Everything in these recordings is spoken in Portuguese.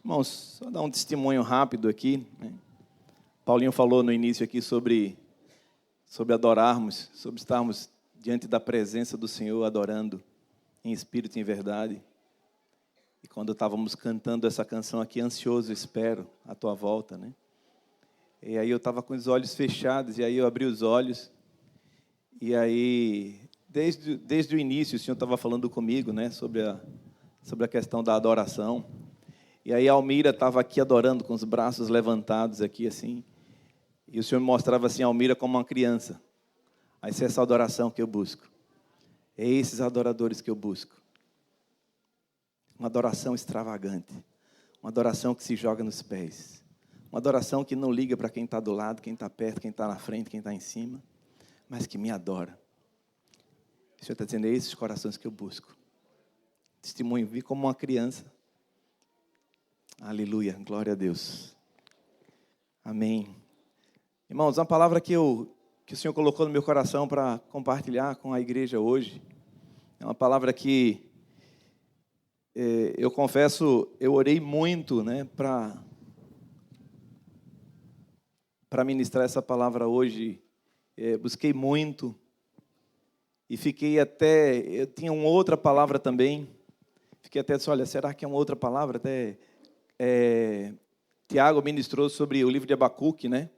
Irmãos, só dar um testemunho rápido aqui, né? Paulinho falou no início aqui sobre adorarmos, sobre estarmos diante da presença do Senhor, adorando em espírito e em verdade. E quando estávamos cantando essa canção aqui, ansioso espero a tua volta, né? E aí eu estava com os olhos fechados, e aí eu abri os olhos, e aí, desde o início, o Senhor estava falando comigo, né, sobre a questão da adoração. E aí a Almira estava aqui adorando, com os braços levantados aqui, assim, e o Senhor me mostrava assim, a Almira como uma criança. Aí, é essa adoração que eu busco. É esses adoradores que eu busco. Uma adoração extravagante. Uma adoração que se joga nos pés. Uma adoração que não liga para quem está do lado, quem está perto, quem está na frente, quem está em cima, mas que me adora. O Senhor está dizendo, é esses corações que eu busco. Testemunho, vi como uma criança. Aleluia, glória a Deus. Amém. Irmãos, uma palavra que o Senhor colocou no meu coração para compartilhar com a igreja hoje, é uma palavra que, eu confesso, eu orei muito, né, para ministrar essa palavra hoje. Busquei muito, e fiquei até, eu tinha uma outra palavra também, fiquei até assim, olha, será que é uma outra palavra? Até Tiago ministrou sobre o livro de Abacuque, né?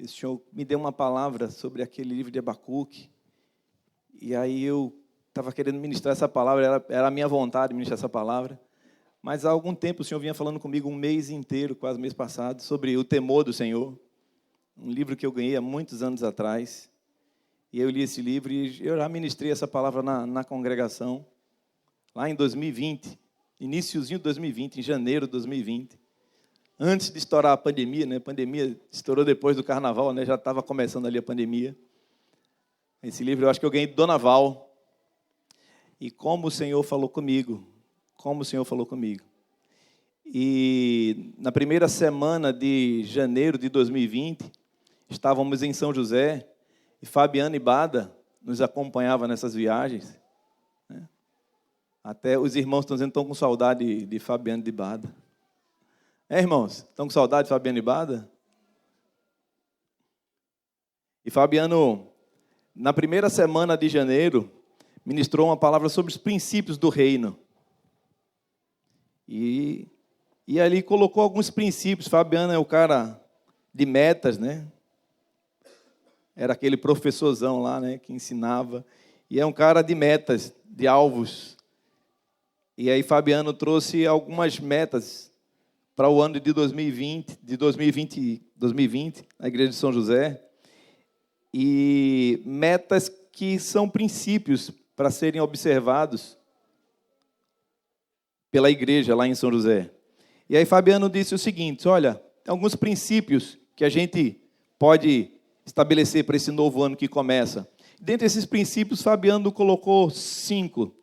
O Senhor me deu uma palavra sobre aquele livro de Abacuque, e aí eu estava querendo ministrar essa palavra, era a minha vontade ministrar essa palavra, mas há algum tempo o Senhor vinha falando comigo, um mês inteiro, quase mês passado, sobre o temor do Senhor, um livro que eu ganhei há muitos anos atrás, e eu li esse livro e eu já ministrei essa palavra na congregação, lá em 2020, iniciozinho de 2020, em janeiro de 2020, antes de estourar a pandemia, né? A pandemia estourou depois do carnaval, né? Já estava começando ali a pandemia. Esse livro eu acho que eu ganhei do Dona Val. E como o Senhor falou comigo, E na primeira semana de janeiro de 2020, estávamos em São José, e Fabiana e Bada nos acompanhavam nessas viagens, né? Até os irmãos estão dizendo que estão com saudade de Fabiana e de Bada. Irmãos? Estão com saudade de Fabiano e Bada? E Fabiano, na primeira semana de janeiro, ministrou uma palavra sobre os princípios do reino. E ali colocou alguns princípios. Fabiano é o cara de metas, né? Era aquele professorzão lá, né, que ensinava. E é um cara de metas, de alvos. E aí Fabiano trouxe algumas metas para o ano de 2020, na igreja de São José, e metas que são princípios para serem observados pela igreja lá em São José. E aí Fabiano disse o seguinte, olha, tem alguns princípios que a gente pode estabelecer para esse novo ano que começa. Dentre esses princípios, Fabiano colocou 5.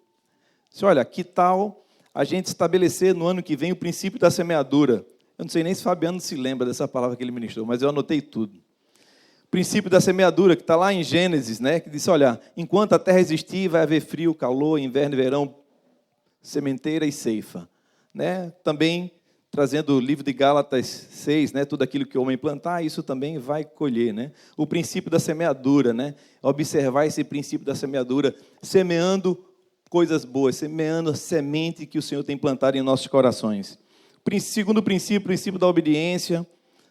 Disse, olha, que tal a gente estabelecer no ano que vem o princípio da semeadura? Eu não sei nem se Fabiano se lembra dessa palavra que ele ministrou, mas eu anotei tudo. O princípio da semeadura, que está lá em Gênesis, né, que diz, olha, enquanto a terra existir, vai haver frio, calor, inverno e verão, sementeira e ceifa. Né? Também, trazendo o livro de Gálatas 6, né, tudo aquilo que o homem plantar, isso também vai colher. Né? O princípio da semeadura, né, observar esse princípio da semeadura, semeando coisas boas, semeando a semente que o Senhor tem plantado em nossos corações. Segundo princípio, o princípio da obediência,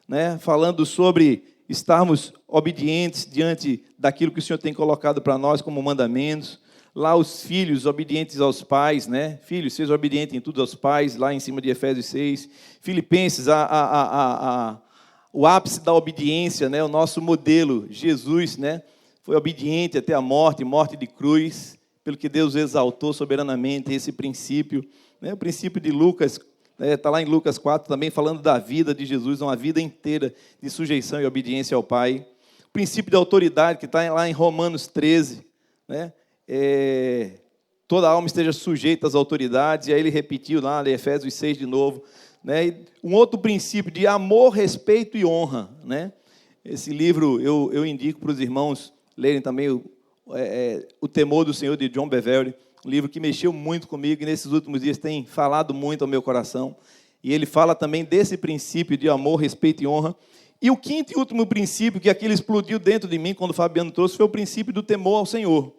né? Falando sobre estarmos obedientes diante daquilo que o Senhor tem colocado para nós como mandamentos. Lá os filhos obedientes aos pais, né? Filhos, sejam obedientes em tudo aos pais, lá em cima de Efésios 6. Filipenses, o ápice da obediência, né? O nosso modelo, Jesus, né? Foi obediente até a morte de cruz, pelo que Deus exaltou soberanamente esse princípio, né? O princípio de Lucas, está lá em Lucas 4 também, falando da vida de Jesus, uma vida inteira de sujeição e obediência ao Pai. O princípio da autoridade, que está lá em Romanos 13, né? Toda alma esteja sujeita às autoridades, e aí ele repetiu lá em Efésios 6 de novo, né? E um outro princípio de amor, respeito e honra, né? Esse livro eu indico para os irmãos lerem também o Temor do Senhor, de John Bevere, um livro que mexeu muito comigo e nesses últimos dias tem falado muito ao meu coração. E ele fala também desse princípio de amor, respeito e honra. E o quinto e último princípio que aquilo explodiu dentro de mim, quando o Fabiano trouxe, foi o princípio do temor ao Senhor.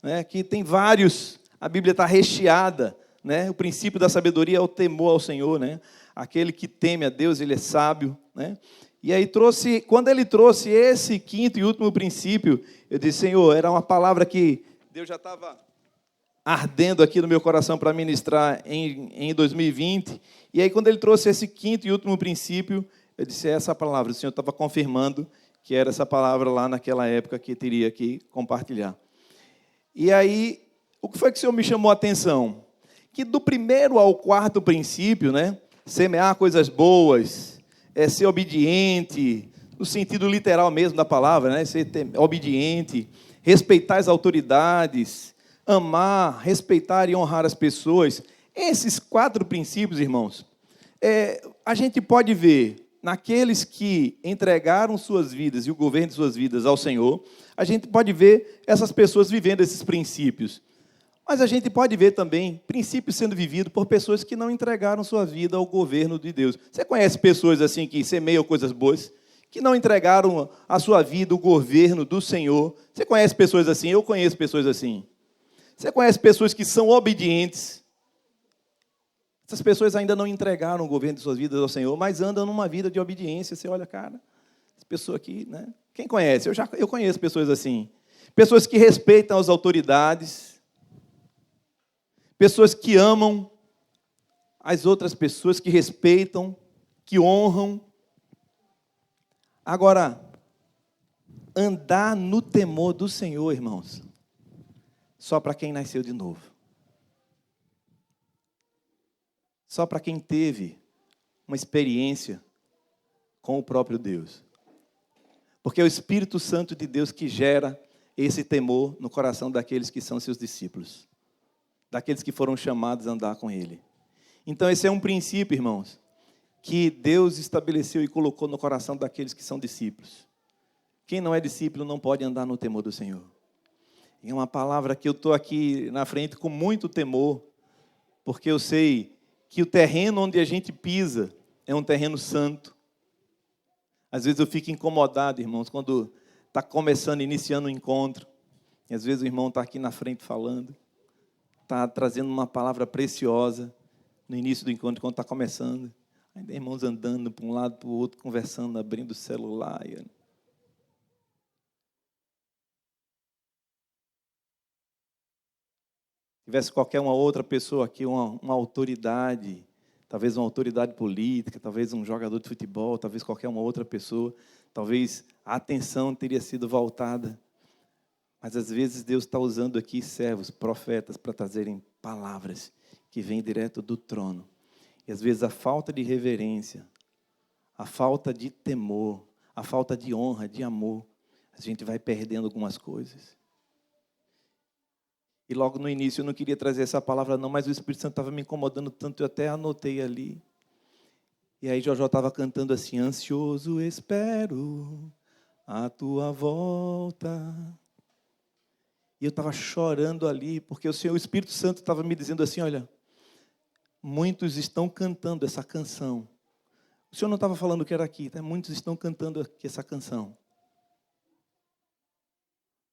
Né? Que tem vários, a Bíblia está recheada. Né? O princípio da sabedoria é o temor ao Senhor. Né? Aquele que teme a Deus, ele é sábio. Né? E aí quando ele trouxe esse quinto e último princípio, eu disse, Senhor, era uma palavra que Deus já estava ardendo aqui no meu coração para ministrar em 2020. E aí, quando ele trouxe esse quinto e último princípio, eu disse, é essa palavra. O Senhor estava confirmando que era essa palavra lá naquela época que teria que compartilhar. E aí, o que foi que o Senhor me chamou a atenção? Que do primeiro ao quarto princípio, né, semear coisas boas, ser obediente, no sentido literal mesmo da palavra, né, ser obediente, respeitar as autoridades, amar, respeitar e honrar as pessoas. Esses 4 princípios, irmãos, a gente pode ver naqueles que entregaram suas vidas e o governo de suas vidas ao Senhor, a gente pode ver essas pessoas vivendo esses princípios. Mas a gente pode ver também princípios sendo vividos por pessoas que não entregaram sua vida ao governo de Deus. Você conhece pessoas assim que semeiam coisas boas, que não entregaram a sua vida ao governo do Senhor? Você conhece pessoas assim? Eu conheço pessoas assim. Você conhece pessoas que são obedientes? Essas pessoas ainda não entregaram o governo de suas vidas ao Senhor, mas andam numa vida de obediência. Você olha, cara, essa pessoa aqui, né? Quem conhece? Eu conheço pessoas assim. Pessoas que respeitam as autoridades. Pessoas que amam as outras pessoas, que respeitam, que honram. Agora, andar no temor do Senhor, irmãos, só para quem nasceu de novo. Só para quem teve uma experiência com o próprio Deus. Porque é o Espírito Santo de Deus que gera esse temor no coração daqueles que são seus discípulos. Daqueles que foram chamados a andar com Ele. Então esse é um princípio, irmãos, que Deus estabeleceu e colocou no coração daqueles que são discípulos. Quem não é discípulo não pode andar no temor do Senhor. É uma palavra que eu estou aqui na frente com muito temor, porque eu sei que o terreno onde a gente pisa é um terreno santo. Às vezes eu fico incomodado, irmãos, quando está começando, iniciando o encontro, e às vezes o irmão está aqui na frente falando, está trazendo uma palavra preciosa no início do encontro, quando está começando. Ainda irmãos andando para um lado, para o outro, conversando, abrindo o celular. Tivesse qualquer uma outra pessoa aqui, uma autoridade, talvez uma autoridade política, talvez um jogador de futebol, talvez qualquer uma outra pessoa, talvez a atenção teria sido voltada. Mas às vezes Deus está usando aqui servos, profetas, para trazerem palavras que vêm direto do trono. E às vezes a falta de reverência, a falta de temor, a falta de honra, de amor, a gente vai perdendo algumas coisas. E logo no início eu não queria trazer essa palavra não, mas o Espírito Santo estava me incomodando tanto, eu até anotei ali. E aí Jojó estava cantando assim, ansioso espero a tua volta. E eu estava chorando ali, porque o Espírito Santo estava me dizendo assim, olha, muitos estão cantando essa canção. O Senhor não estava falando que era aqui, tá? Muitos estão cantando aqui essa canção.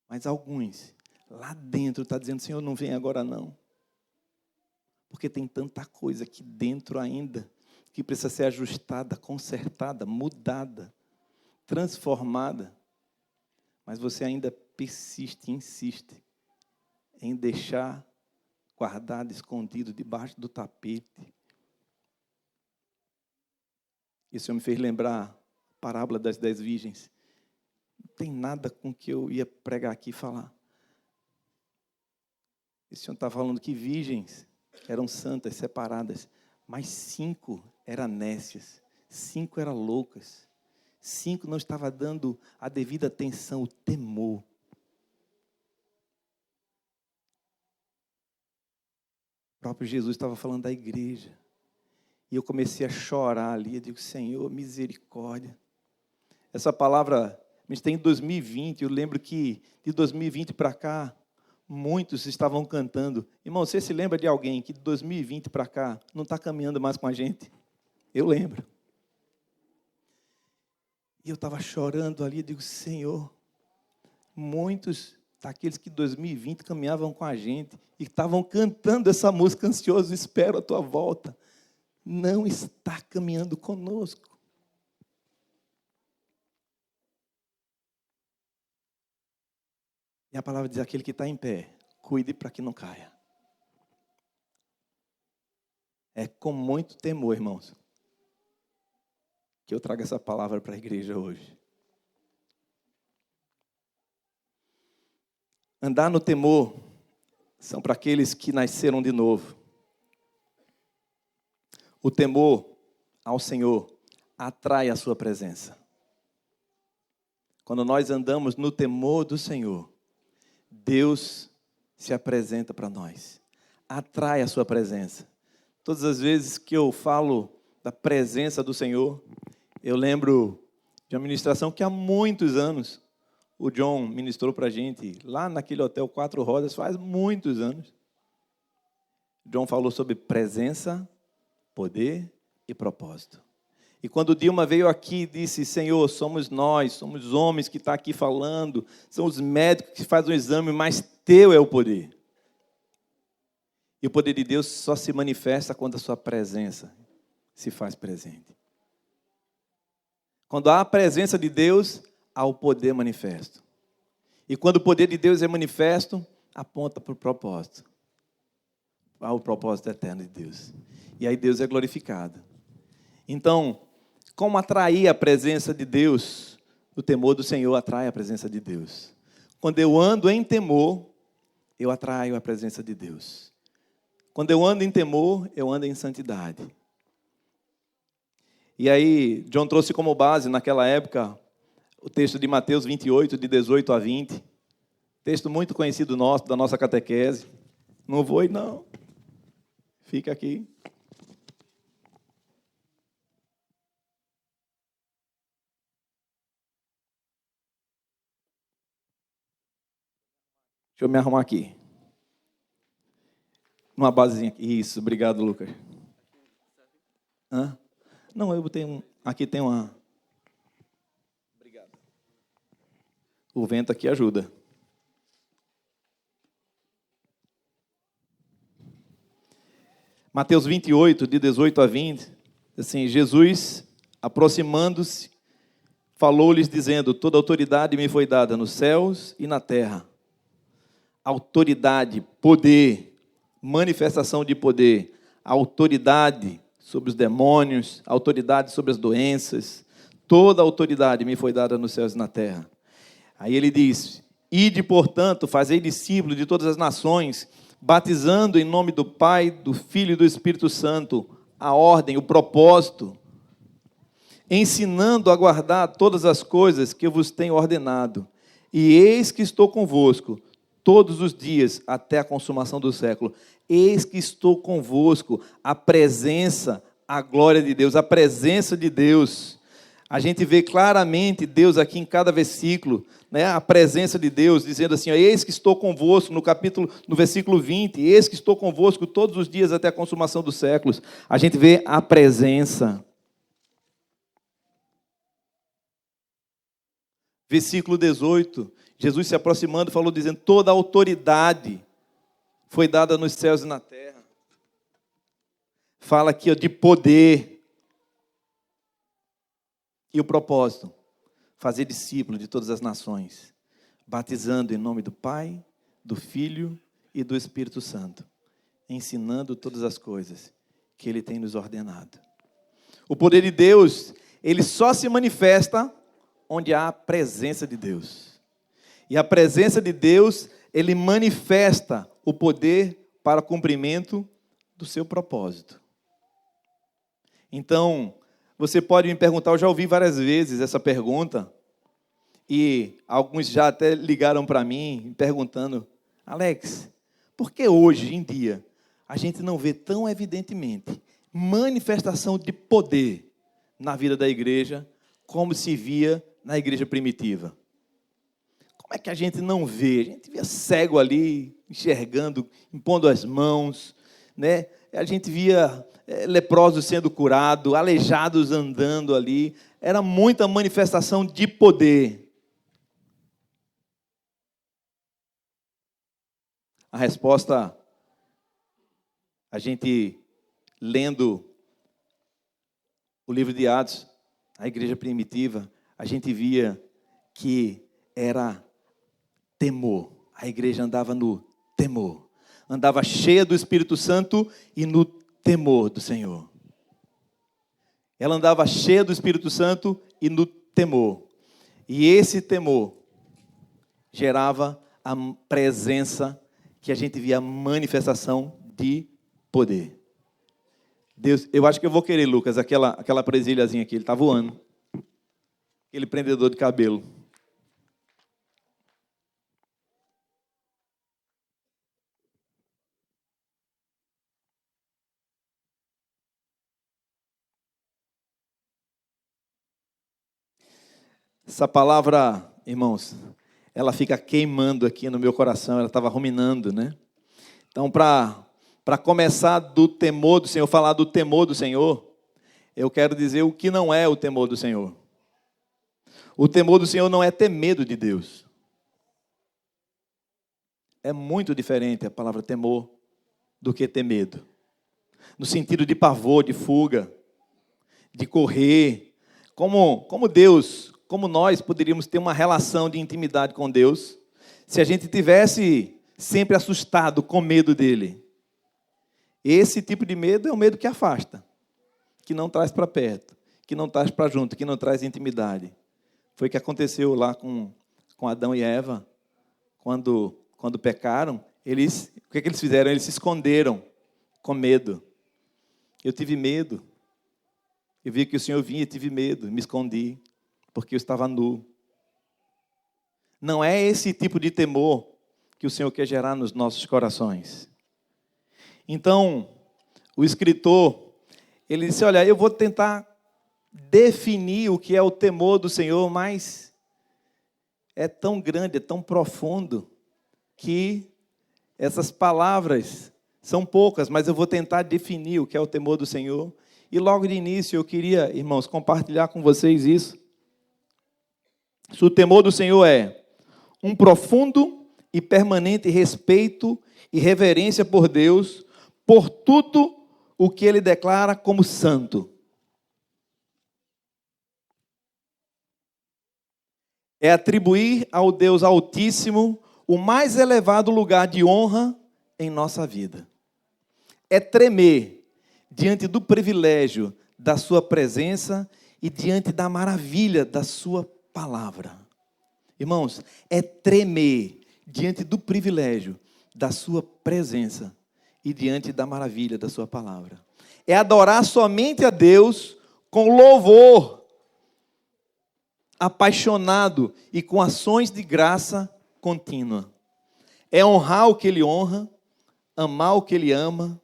Mas alguns lá dentro está dizendo, Senhor, não vem agora não. Porque tem tanta coisa aqui dentro ainda que precisa ser ajustada, consertada, mudada, transformada. Mas você ainda persiste, insiste em deixar guardado, escondido debaixo do tapete. Isso me fez lembrar a parábola das 10 virgens. Não tem nada com que eu ia pregar aqui e falar. O Senhor está falando que virgens eram santas, separadas, mas 5 eram nécias, 5 eram loucas, 5 não estavam dando a devida atenção, o temor. O próprio Jesus estava falando da igreja. E eu comecei a chorar ali, eu digo, Senhor, misericórdia. Essa palavra, a gente tem em 2020, eu lembro que de 2020 para cá, muitos estavam cantando. Irmão, você se lembra de alguém que de 2020 para cá não está caminhando mais com a gente? Eu lembro. E eu estava chorando ali, digo, Senhor, muitos daqueles que em 2020 caminhavam com a gente e estavam cantando essa música, ansioso, espero a tua volta, não está caminhando conosco. E a palavra diz, aquele que está em pé, cuide para que não caia. É com muito temor, irmãos, que eu trago essa palavra para a igreja hoje. Andar no temor são para aqueles que nasceram de novo. O temor ao Senhor atrai a sua presença. Quando nós andamos no temor do Senhor, Deus se apresenta para nós. Atrai a sua presença. Todas as vezes que eu falo da presença do Senhor, eu lembro de uma ministração que há muitos anos o John ministrou para a gente, lá naquele hotel 4 Rodas, faz muitos anos. John falou sobre presença, poder e propósito. E quando Dilma veio aqui e disse, Senhor, somos nós, somos homens que estão aqui falando, são os médicos que fazem o exame, mas teu é o poder. E o poder de Deus só se manifesta quando a sua presença se faz presente. Quando há a presença de Deus, há o poder manifesto. E quando o poder de Deus é manifesto, aponta para o propósito. Há o propósito eterno de Deus. E aí Deus é glorificado. Então, como atrair a presença de Deus? O temor do Senhor atrai a presença de Deus. Quando eu ando em temor, eu atraio a presença de Deus. Quando eu ando em temor, eu ando em santidade. E aí, John trouxe como base, naquela época, o texto de Mateus 28, de 18 a 20. Texto muito conhecido nosso, da nossa catequese. Não vou ir, não. Fica aqui. Deixa eu me arrumar aqui. Uma basezinha aqui. Isso, obrigado, Lucas. Hã? Não, eu botei um... Aqui tem uma... Obrigado. O vento aqui ajuda. Mateus 28, de 18 a 20. Assim, Jesus, aproximando-se, falou-lhes dizendo, toda autoridade me foi dada nos céus e na terra. Autoridade, poder, manifestação de poder, autoridade sobre os demônios, autoridade sobre as doenças, toda autoridade me foi dada nos céus e na terra. Aí ele diz, ide, portanto, fazei discípulos de todas as nações, batizando em nome do Pai, do Filho e do Espírito Santo, a ordem, o propósito, ensinando a guardar todas as coisas que eu vos tenho ordenado. E eis que estou convosco todos os dias, até a consumação do século. Eis que estou convosco, a presença, a glória de Deus, a presença de Deus. A gente vê claramente Deus aqui em cada versículo, né? A presença de Deus, dizendo assim, eis que estou convosco, no versículo 20, eis que estou convosco todos os dias até a consumação dos séculos. A gente vê a presença. Versículo 18, Jesus se aproximando, falou dizendo, toda a autoridade foi dada nos céus e na terra. Fala aqui de poder. E o propósito? Fazer discípulo de todas as nações, batizando em nome do Pai, do Filho e do Espírito Santo, ensinando todas as coisas que Ele tem nos ordenado. O poder de Deus, ele só se manifesta onde há a presença de Deus. E a presença de Deus, ele manifesta o poder para o cumprimento do seu propósito. Então, você pode me perguntar, eu já ouvi várias vezes essa pergunta, e alguns já até ligaram para mim, perguntando, Alex, por que hoje em dia a gente não vê tão evidentemente manifestação de poder na vida da igreja, como se via na igreja primitiva? Como é que a gente não vê? A gente via cego ali, enxergando, impondo as mãos, né? A gente via leprosos sendo curados, aleijados andando ali. Era muita manifestação de poder. A resposta, a gente lendo o livro de Atos, a igreja primitiva, a gente via que era temor. A igreja andava no temor. Andava cheia do Espírito Santo e no temor do Senhor. Ela andava cheia do Espírito Santo e no temor. E esse temor gerava a presença que a gente via, a manifestação de poder. Deus, eu acho que eu vou querer, Lucas, aquela presilhazinha aqui, ele está voando. Aquele prendedor de cabelo. Essa palavra, irmãos, ela fica queimando aqui no meu coração, ela estava ruminando, né? Então, para começar do temor do Senhor, falar do temor do Senhor, eu quero dizer o que não é o temor do Senhor. O temor do Senhor não é ter medo de Deus. É muito diferente a palavra temor do que ter medo. No sentido de pavor, de fuga, de correr. Como Deus, como nós poderíamos ter uma relação de intimidade com Deus se a gente tivesse sempre assustado, com medo dele. Esse tipo de medo é um medo que afasta, que não traz para perto, que não traz para junto, que não traz intimidade. Foi o que aconteceu lá com Adão e Eva, quando pecaram. O que eles fizeram? Eles se esconderam com medo. Eu tive medo. Eu vi que o Senhor vinha e tive medo, me escondi, porque eu estava nu. Não é esse tipo de temor que o Senhor quer gerar nos nossos corações. Então, o escritor, ele disse, olha, eu vou tentar definir o que é o temor do Senhor, mas é tão grande, é tão profundo, que essas palavras são poucas, mas eu vou tentar definir o que é o temor do Senhor. E logo de início eu queria, irmãos, compartilhar com vocês isso. Se o temor do Senhor é um profundo e permanente respeito e reverência por Deus, por tudo o que Ele declara como santo. É atribuir ao Deus Altíssimo o mais elevado lugar de honra em nossa vida. É tremer diante do privilégio da sua presença e diante da maravilha da sua palavra. Irmãos, é tremer diante do privilégio da sua presença e diante da maravilha da sua palavra. É adorar somente a Deus com louvor, apaixonado e com ações de graça contínua. É honrar o que Ele honra, amar o que Ele ama,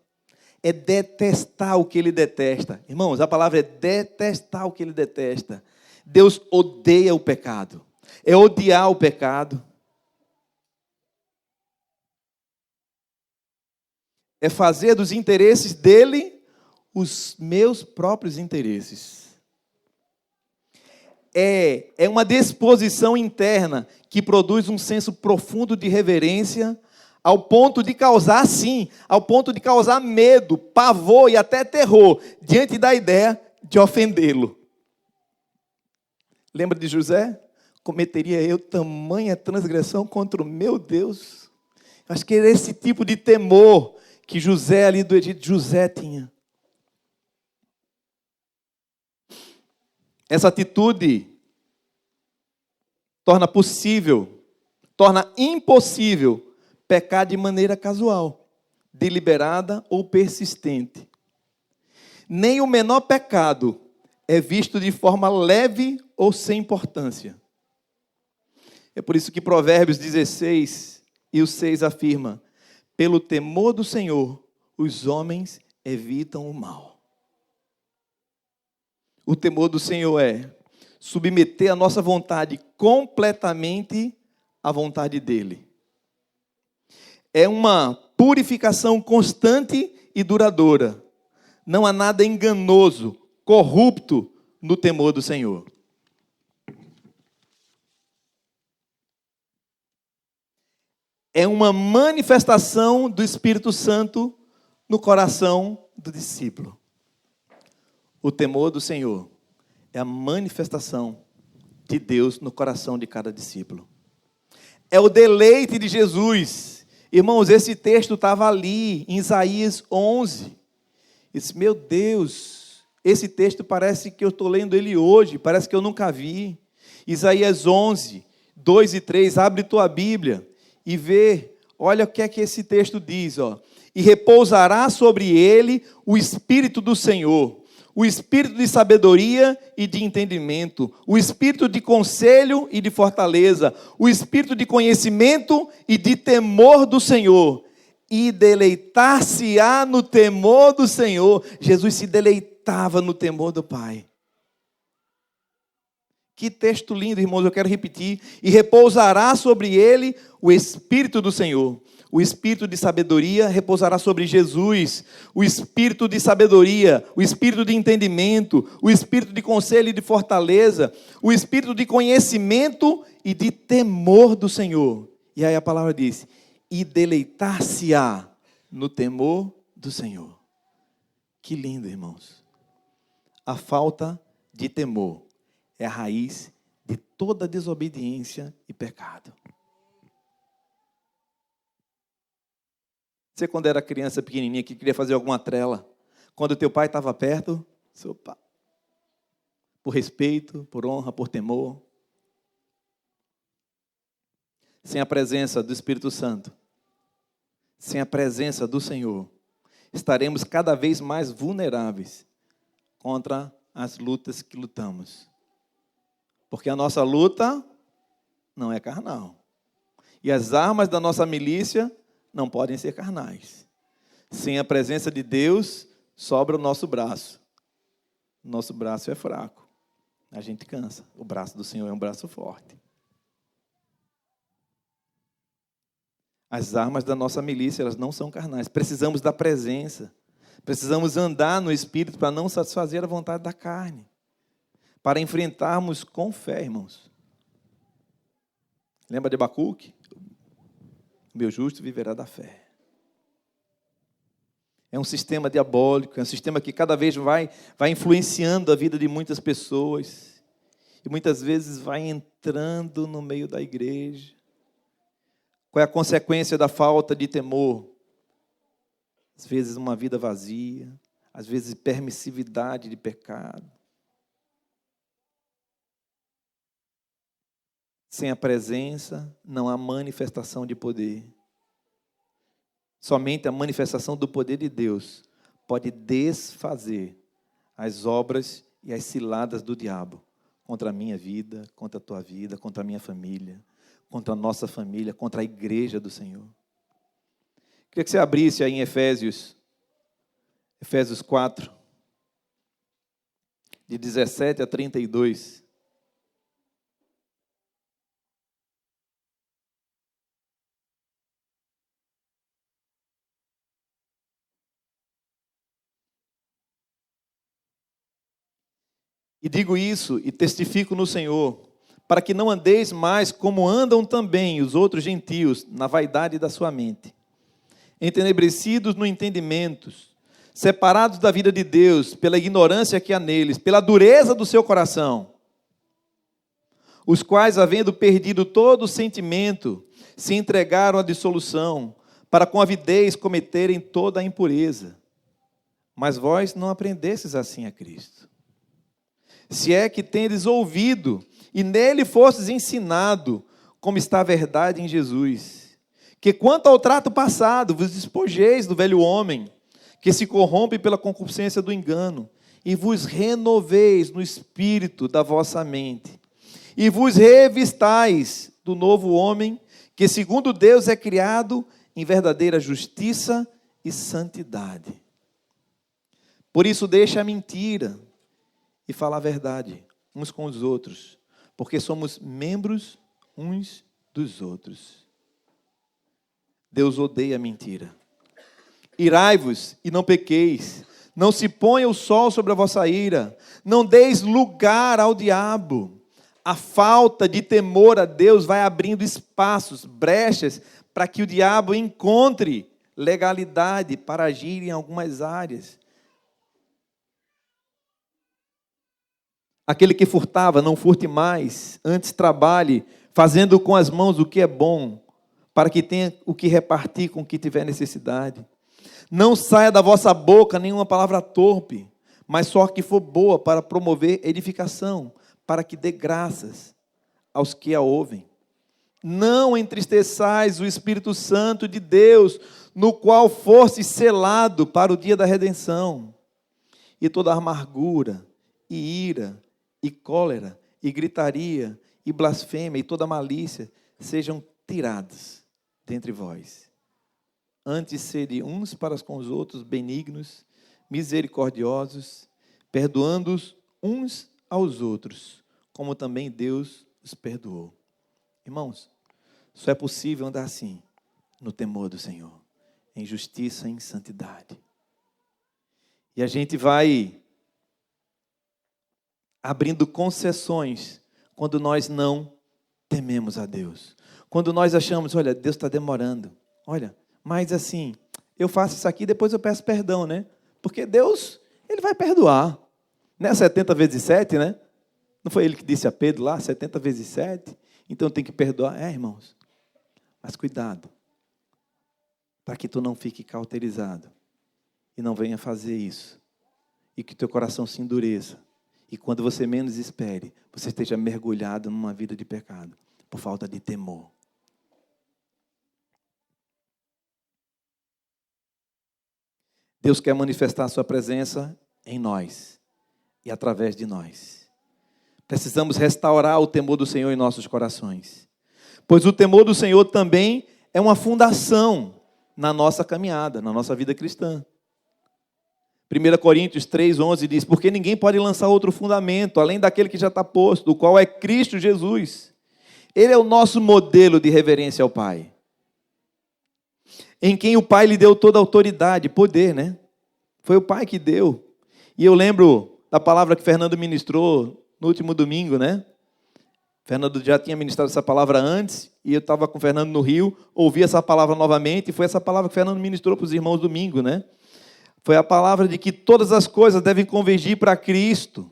é detestar o que Ele detesta. Irmãos, a palavra é detestar o que Ele detesta. Deus odeia o pecado. É odiar o pecado. É fazer dos interesses dele os meus próprios interesses. É uma disposição interna que produz um senso profundo de reverência, ao ponto de causar, sim, ao ponto de causar medo, pavor e até terror, diante da ideia de ofendê-lo. Lembra de José? Cometeria eu tamanha transgressão contra o meu Deus? Acho que era esse tipo de temor que José ali do Egito, José tinha. Essa atitude torna impossível pecar de maneira casual, deliberada ou persistente. Nem o menor pecado é visto de forma leve ou sem importância. É por isso que Provérbios 16 e o 6 afirma: pelo temor do Senhor, os homens evitam o mal. O temor do Senhor é submeter a nossa vontade completamente à vontade dEle. é uma purificação constante e duradoura. Não há nada enganoso, corrupto no temor do Senhor. É uma manifestação do Espírito Santo no coração do discípulo. O temor do Senhor é a manifestação de Deus no coração de cada discípulo. É o deleite de Jesus. Irmãos, esse texto estava ali, em Isaías 11. Disse, meu Deus, esse texto parece que eu estou lendo ele hoje, parece que eu nunca vi. Isaías 11, 2 e 3, abre tua Bíblia e vê, olha o que é que esse texto diz, ó. E repousará sobre ele o Espírito do Senhor, o Espírito de sabedoria e de entendimento, o Espírito de conselho e de fortaleza, o Espírito de conhecimento e de temor do Senhor, e deleitar-se-á no temor do Senhor. Jesus se deleitava no temor do Pai. Que texto lindo, irmãos, eu quero repetir. E repousará sobre ele o Espírito do Senhor. O Espírito de sabedoria repousará sobre Jesus. O Espírito de sabedoria, o Espírito de entendimento, o Espírito de conselho e de fortaleza, o Espírito de conhecimento e de temor do Senhor. E aí a palavra diz, e deleitar-se-á no temor do Senhor. Que lindo, irmãos. A falta de temor é a raiz de toda desobediência e pecado. Você, quando era criança pequenininha, que queria fazer alguma trela, quando teu pai estava perto, seu pai, por respeito, por honra, por temor, sem a presença do Espírito Santo, sem a presença do Senhor, estaremos cada vez mais vulneráveis contra as lutas que lutamos. Porque a nossa luta não é carnal. E as armas da nossa milícia não podem ser carnais. Sem a presença de Deus, sobra o nosso braço. Nosso braço é fraco. A gente cansa. O braço do Senhor é um braço forte. As armas da nossa milícia, elas não são carnais. Precisamos da presença. Precisamos andar no Espírito para não satisfazer a vontade da carne. Para enfrentarmos com fé, irmãos. Lembra de Abacuque? Meu justo viverá da fé. É um sistema diabólico, é um sistema que cada vez vai influenciando a vida de muitas pessoas. E muitas vezes vai entrando no meio da igreja. Qual é a consequência da falta de temor? Às vezes uma vida vazia, às vezes permissividade de pecado. Sem a presença, não há manifestação de poder. Somente a manifestação do poder de Deus pode desfazer as obras e as ciladas do diabo contra a minha vida, contra a tua vida, contra a minha família, contra a nossa família, contra a igreja do Senhor. Queria que você abrisse aí em Efésios 4, de 17 a 32. E digo isso e testifico no Senhor, para que não andeis mais como andam também os outros gentios, na vaidade da sua mente, entenebrecidos no entendimento, separados da vida de Deus, pela ignorância que há neles, pela dureza do seu coração, os quais, havendo perdido todo o sentimento, se entregaram à dissolução, para com avidez cometerem toda a impureza. Mas vós não aprendestes assim a Cristo. Se é que tendes ouvido, e nele fostes ensinado, como está a verdade em Jesus, que quanto ao trato passado, vos despojeis do velho homem, que se corrompe pela concupiscência do engano, e vos renoveis no espírito da vossa mente, e vos revistais do novo homem, que segundo Deus é criado em verdadeira justiça e santidade. Por isso deixa a mentira, e falar a verdade uns com os outros, porque somos membros uns dos outros. Deus odeia a mentira. Irai-vos e não pequeis. Não se ponha o sol sobre a vossa ira. Não deis lugar ao diabo. A falta de temor a Deus vai abrindo espaços, brechas, para que o diabo encontre legalidade para agir em algumas áreas. Aquele que furtava, não furte mais, antes trabalhe, fazendo com as mãos o que é bom, para que tenha o que repartir com o que tiver necessidade. Não saia da vossa boca nenhuma palavra torpe, mas só que for boa para promover edificação, para que dê graças aos que a ouvem. Não entristeçais o Espírito Santo de Deus, no qual foste selado para o dia da redenção. E toda amargura, e ira, e cólera, e gritaria, e blasfêmia, e toda malícia, sejam tirados dentre vós. Antes sede uns para com os outros benignos, misericordiosos, perdoando-os uns aos outros, como também Deus os perdoou. Irmãos, só é possível andar assim, no temor do Senhor, em justiça e em santidade. E a gente vai abrindo concessões quando nós não tememos a Deus. Quando nós achamos, olha, Deus está demorando. Olha, mas assim, eu faço isso aqui, depois eu peço perdão, né? Porque Deus, Ele vai perdoar. Não é 70 vezes 7, né? Não foi Ele que disse a Pedro lá, 70 vezes 7? Então tem que perdoar. Irmãos, mas cuidado, para que tu não fique cauterizado e não venha fazer isso, e que teu coração se endureça, e quando você menos espere, você esteja mergulhado numa vida de pecado, por falta de temor. Deus quer manifestar a sua presença em nós e através de nós. Precisamos restaurar o temor do Senhor em nossos corações, pois o temor do Senhor também é uma fundação na nossa caminhada, na nossa vida cristã. 1 Coríntios 3,11 diz, porque ninguém pode lançar outro fundamento, além daquele que já está posto, o qual é Cristo Jesus. Ele é o nosso modelo de reverência ao Pai, em quem o Pai lhe deu toda a autoridade, poder, né? Foi o Pai que deu. E eu lembro da palavra que Fernando ministrou no último domingo, né? Fernando já tinha ministrado essa palavra antes, e eu estava com o Fernando no Rio, ouvi essa palavra novamente, e foi essa palavra que o Fernando ministrou para os irmãos domingo, né? Foi a palavra de que todas as coisas devem convergir para Cristo,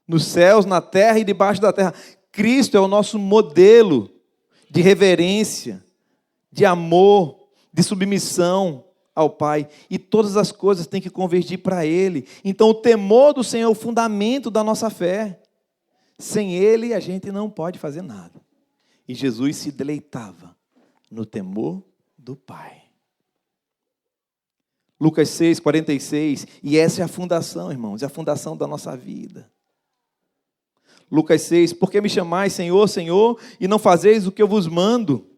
nos céus, na terra e debaixo da terra. Cristo é o nosso modelo de reverência, de amor, de submissão ao Pai, e todas as coisas têm que convergir para Ele. Então o temor do Senhor é o fundamento da nossa fé. Sem Ele a gente não pode fazer nada. E Jesus se deleitava no temor do Pai. Lucas 6,46, e essa é a fundação, irmãos, é a fundação da nossa vida. Lucas 6, por que me chamais Senhor, Senhor, e não fazeis o que eu vos mando?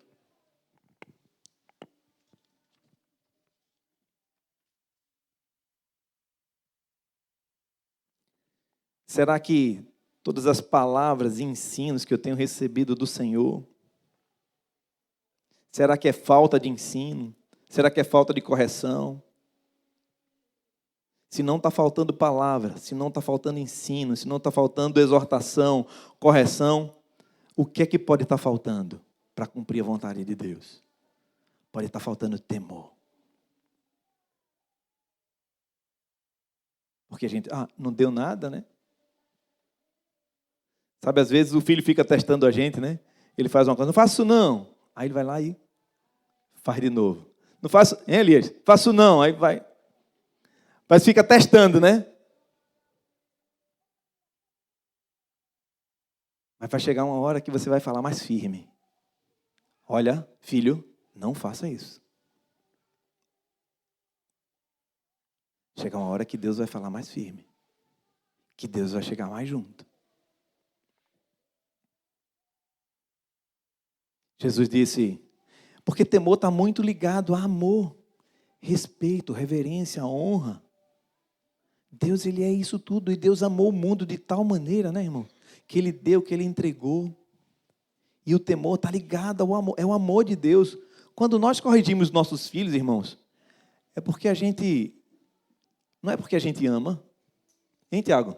Será que todas as palavras e ensinos que eu tenho recebido do Senhor, será que é falta de ensino? Será que é falta de correção? Se não está faltando palavra, se não está faltando ensino, se não está faltando exortação, correção, o que é que pode estar faltando para cumprir a vontade de Deus? Pode estar faltando temor. Porque a gente, não deu nada, né? Sabe, às vezes o filho fica testando a gente, né? Ele faz uma coisa, não faço isso não. Aí ele vai lá e faz de novo. Não faço, hein, Elias? Faço não. Aí vai. Mas fica testando, né? Mas vai chegar uma hora que você vai falar mais firme. Olha, filho, não faça isso. Chega uma hora que Deus vai falar mais firme. Que Deus vai chegar mais junto. Jesus disse, porque temor está muito ligado a amor, respeito, reverência, honra. Deus, Ele é isso tudo, e Deus amou o mundo de tal maneira, né, irmão? Que Ele deu, que Ele entregou. E o temor está ligado ao amor, é o amor de Deus. Quando nós corrigimos nossos filhos, irmãos, é porque não é porque a gente ama. Hein, Tiago?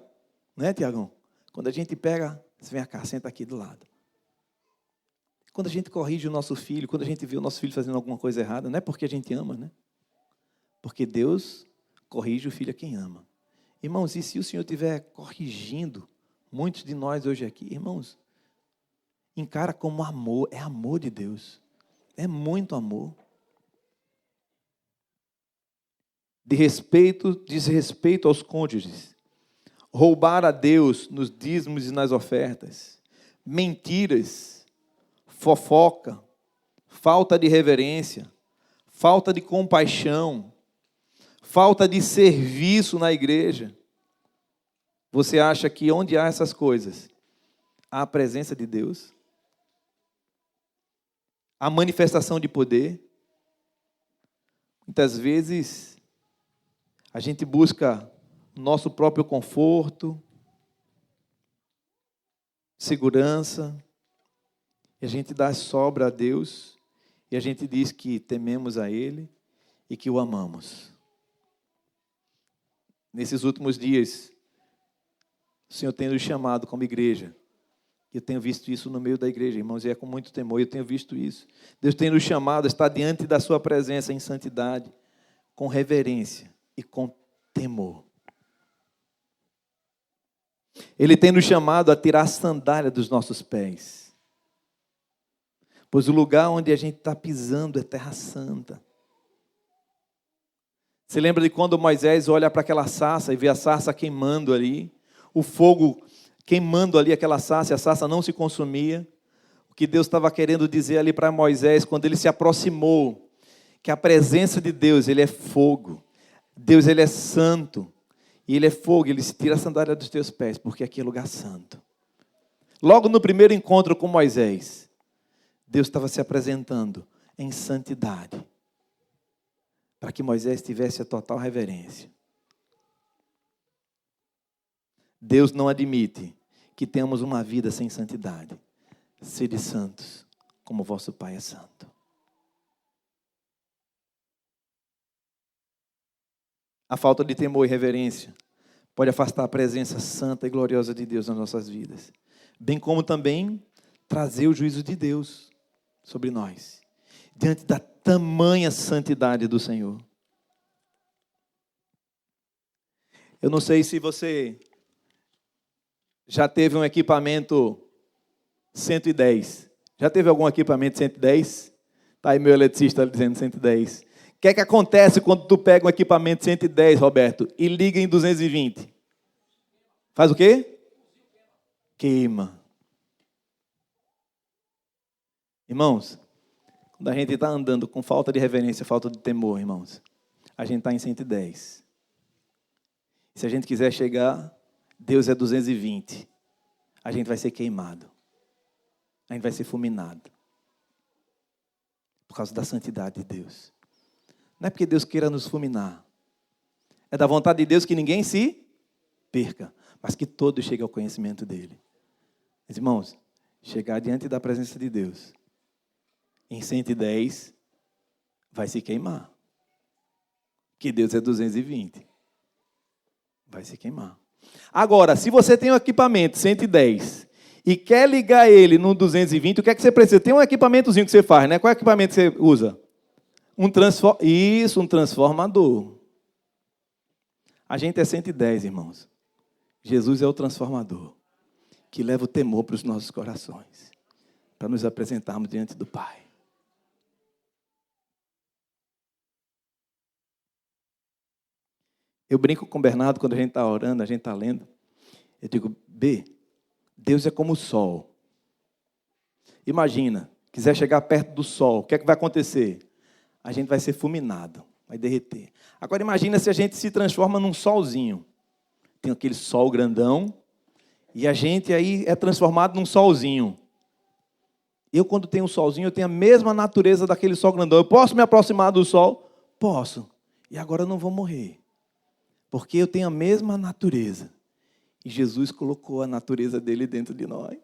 Não é, Tiagão? Quando a gente pega, você vem cá, senta aqui do lado. Quando a gente corrige o nosso filho, quando a gente vê o nosso filho fazendo alguma coisa errada, não é porque a gente ama, né? Porque Deus corrige o filho a quem ama. Irmãos, e se o Senhor estiver corrigindo muitos de nós hoje aqui, irmãos, encara como amor, é amor de Deus. É muito amor. Desrespeito aos cônjuges. Roubar a Deus nos dízimos e nas ofertas. Mentiras. Fofoca. Falta de reverência. Falta de compaixão. Falta de serviço na igreja. Você acha que onde há essas coisas, há a presença de Deus? A manifestação de poder? Muitas vezes, a gente busca nosso próprio conforto, segurança, e a gente dá sobra a Deus, e a gente diz que tememos a Ele e que o amamos. Nesses últimos dias, o Senhor tem nos chamado como igreja. Eu tenho visto isso no meio da igreja, irmãos, e é com muito temor, eu tenho visto isso. Deus tem nos chamado a estar diante da sua presença em santidade, com reverência e com temor. Ele tem nos chamado a tirar a sandália dos nossos pés. Pois o lugar onde a gente está pisando é terra santa. Você lembra de quando Moisés olha para aquela sarça e vê a sarça queimando ali? O fogo queimando ali aquela sarça, e a sarça não se consumia. O que Deus estava querendo dizer ali para Moisés, quando ele se aproximou, que a presença de Deus, Ele é fogo. Deus, Ele é santo. E Ele é fogo, Ele se tira a sandália dos teus pés, porque aqui é lugar santo. Logo no primeiro encontro com Moisés, Deus estava se apresentando em santidade, para que Moisés tivesse a total reverência. Deus não admite que tenhamos uma vida sem santidade. Sede santos, como vosso Pai é santo. A falta de temor e reverência pode afastar a presença santa e gloriosa de Deus nas nossas vidas, bem como também trazer o juízo de Deus sobre nós, diante da tamanha santidade do Senhor. Eu não sei se você já teve um equipamento 110. Já teve algum equipamento 110? Está aí meu eletricista dizendo 110. O que é que acontece quando tu pega um equipamento 110, Roberto, e liga em 220? Faz o quê? Queima. Irmãos, quando a gente está andando com falta de reverência, falta de temor, irmãos, a gente está em 110. Se a gente quiser chegar, Deus é 220. A gente vai ser queimado. A gente vai ser fulminado. Por causa da santidade de Deus. Não é porque Deus queira nos fulminar. É da vontade de Deus que ninguém se perca, mas que todos cheguem ao conhecimento dEle. Mas, irmãos, chegar diante da presença de Deus em 110 vai se queimar. Que Deus é 220. Vai se queimar. Agora, se você tem um equipamento 110 e quer ligar ele no 220, o que é que você precisa? Tem um equipamentozinho que você faz, né? Qual é o equipamento que você usa? Um transformador. A gente é 110, irmãos. Jesus é o transformador, que leva o temor para os nossos corações, para nos apresentarmos diante do Pai. Eu brinco com o Bernardo quando a gente está orando, a gente está lendo. Eu digo, Deus é como o sol. Imagina, quiser chegar perto do sol, o que é que vai acontecer? A gente vai ser fulminado, vai derreter. Agora imagina se a gente se transforma num solzinho. Tem aquele sol grandão, e a gente aí é transformado num solzinho. Eu, quando tenho um solzinho, eu tenho a mesma natureza daquele sol grandão. Eu posso me aproximar do sol? Posso. E agora eu não vou morrer. Porque eu tenho a mesma natureza. E Jesus colocou a natureza dele dentro de nós.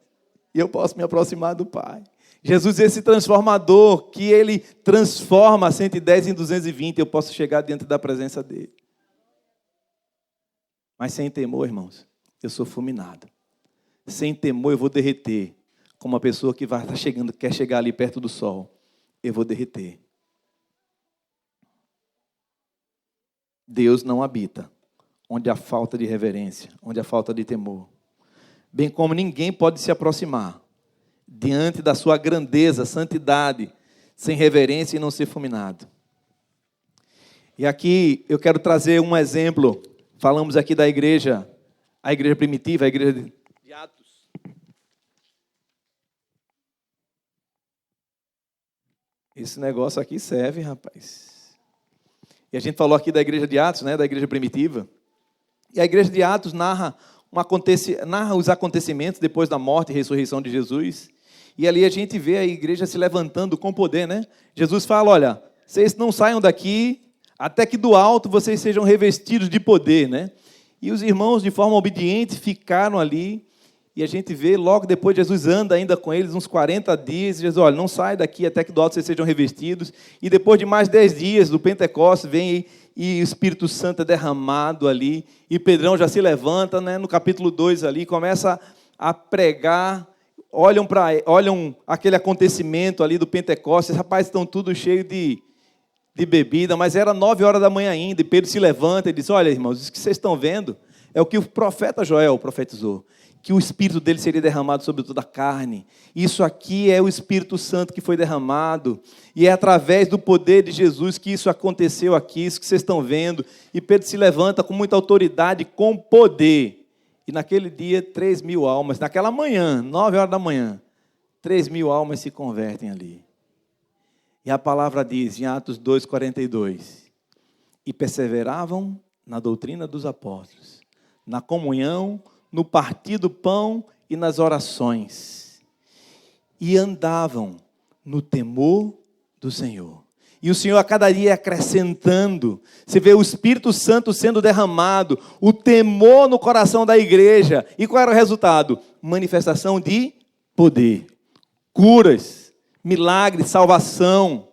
e eu posso me aproximar do Pai. Jesus é esse transformador, que Ele transforma 110 em 220, eu posso chegar dentro da presença dEle. Mas sem temor, irmãos, eu sou fulminado. Sem temor eu vou derreter, como uma pessoa que vai estar chegando, quer chegar ali perto do sol, eu vou derreter. Deus não habita onde há falta de reverência, onde há falta de temor. Bem como ninguém pode se aproximar diante da sua grandeza, santidade, sem reverência e não ser fulminado. E aqui eu quero trazer um exemplo. Falamos aqui da igreja, a igreja primitiva, a igreja de Atos. Esse negócio aqui serve, rapaz. E a gente falou aqui da igreja de Atos, né, da igreja primitiva. E a igreja de Atos narra os acontecimentos depois da morte e ressurreição de Jesus. E ali a gente vê a igreja se levantando com poder, né? Jesus fala, olha, vocês não saiam daqui até que do alto vocês sejam revestidos de poder, né? E os irmãos, de forma obediente, ficaram ali. E a gente vê, logo depois, Jesus anda ainda com eles uns 40 dias. Jesus, olha, não sai daqui até que do alto vocês sejam revestidos. E depois de mais 10 dias do Pentecostes, vem e o Espírito Santo é derramado ali. E Pedrão já se levanta, né, no capítulo 2 ali, começa a pregar. Olham aquele acontecimento ali do Pentecostes. Rapaz, estão tudo cheio de bebida, mas era 9 horas da manhã ainda. E Pedro se levanta e diz, olha, irmãos, isso que vocês estão vendo é o que o profeta Joel profetizou. Que o Espírito dele seria derramado sobre toda a carne. Isso aqui é o Espírito Santo que foi derramado. E é através do poder de Jesus que isso aconteceu aqui, isso que vocês estão vendo. E Pedro se levanta com muita autoridade, com poder. E naquele dia, 3.000 almas, naquela manhã, 9 horas da manhã, 3.000 almas se convertem ali. E a palavra diz, em Atos 2,42, e perseveravam na doutrina dos apóstolos, na comunhão, no partir do pão e nas orações. E andavam no temor do Senhor. E o Senhor a cada dia acrescentando. Você vê o Espírito Santo sendo derramado, o temor no coração da igreja. E qual era o resultado? Manifestação de poder. Curas, milagres, salvação.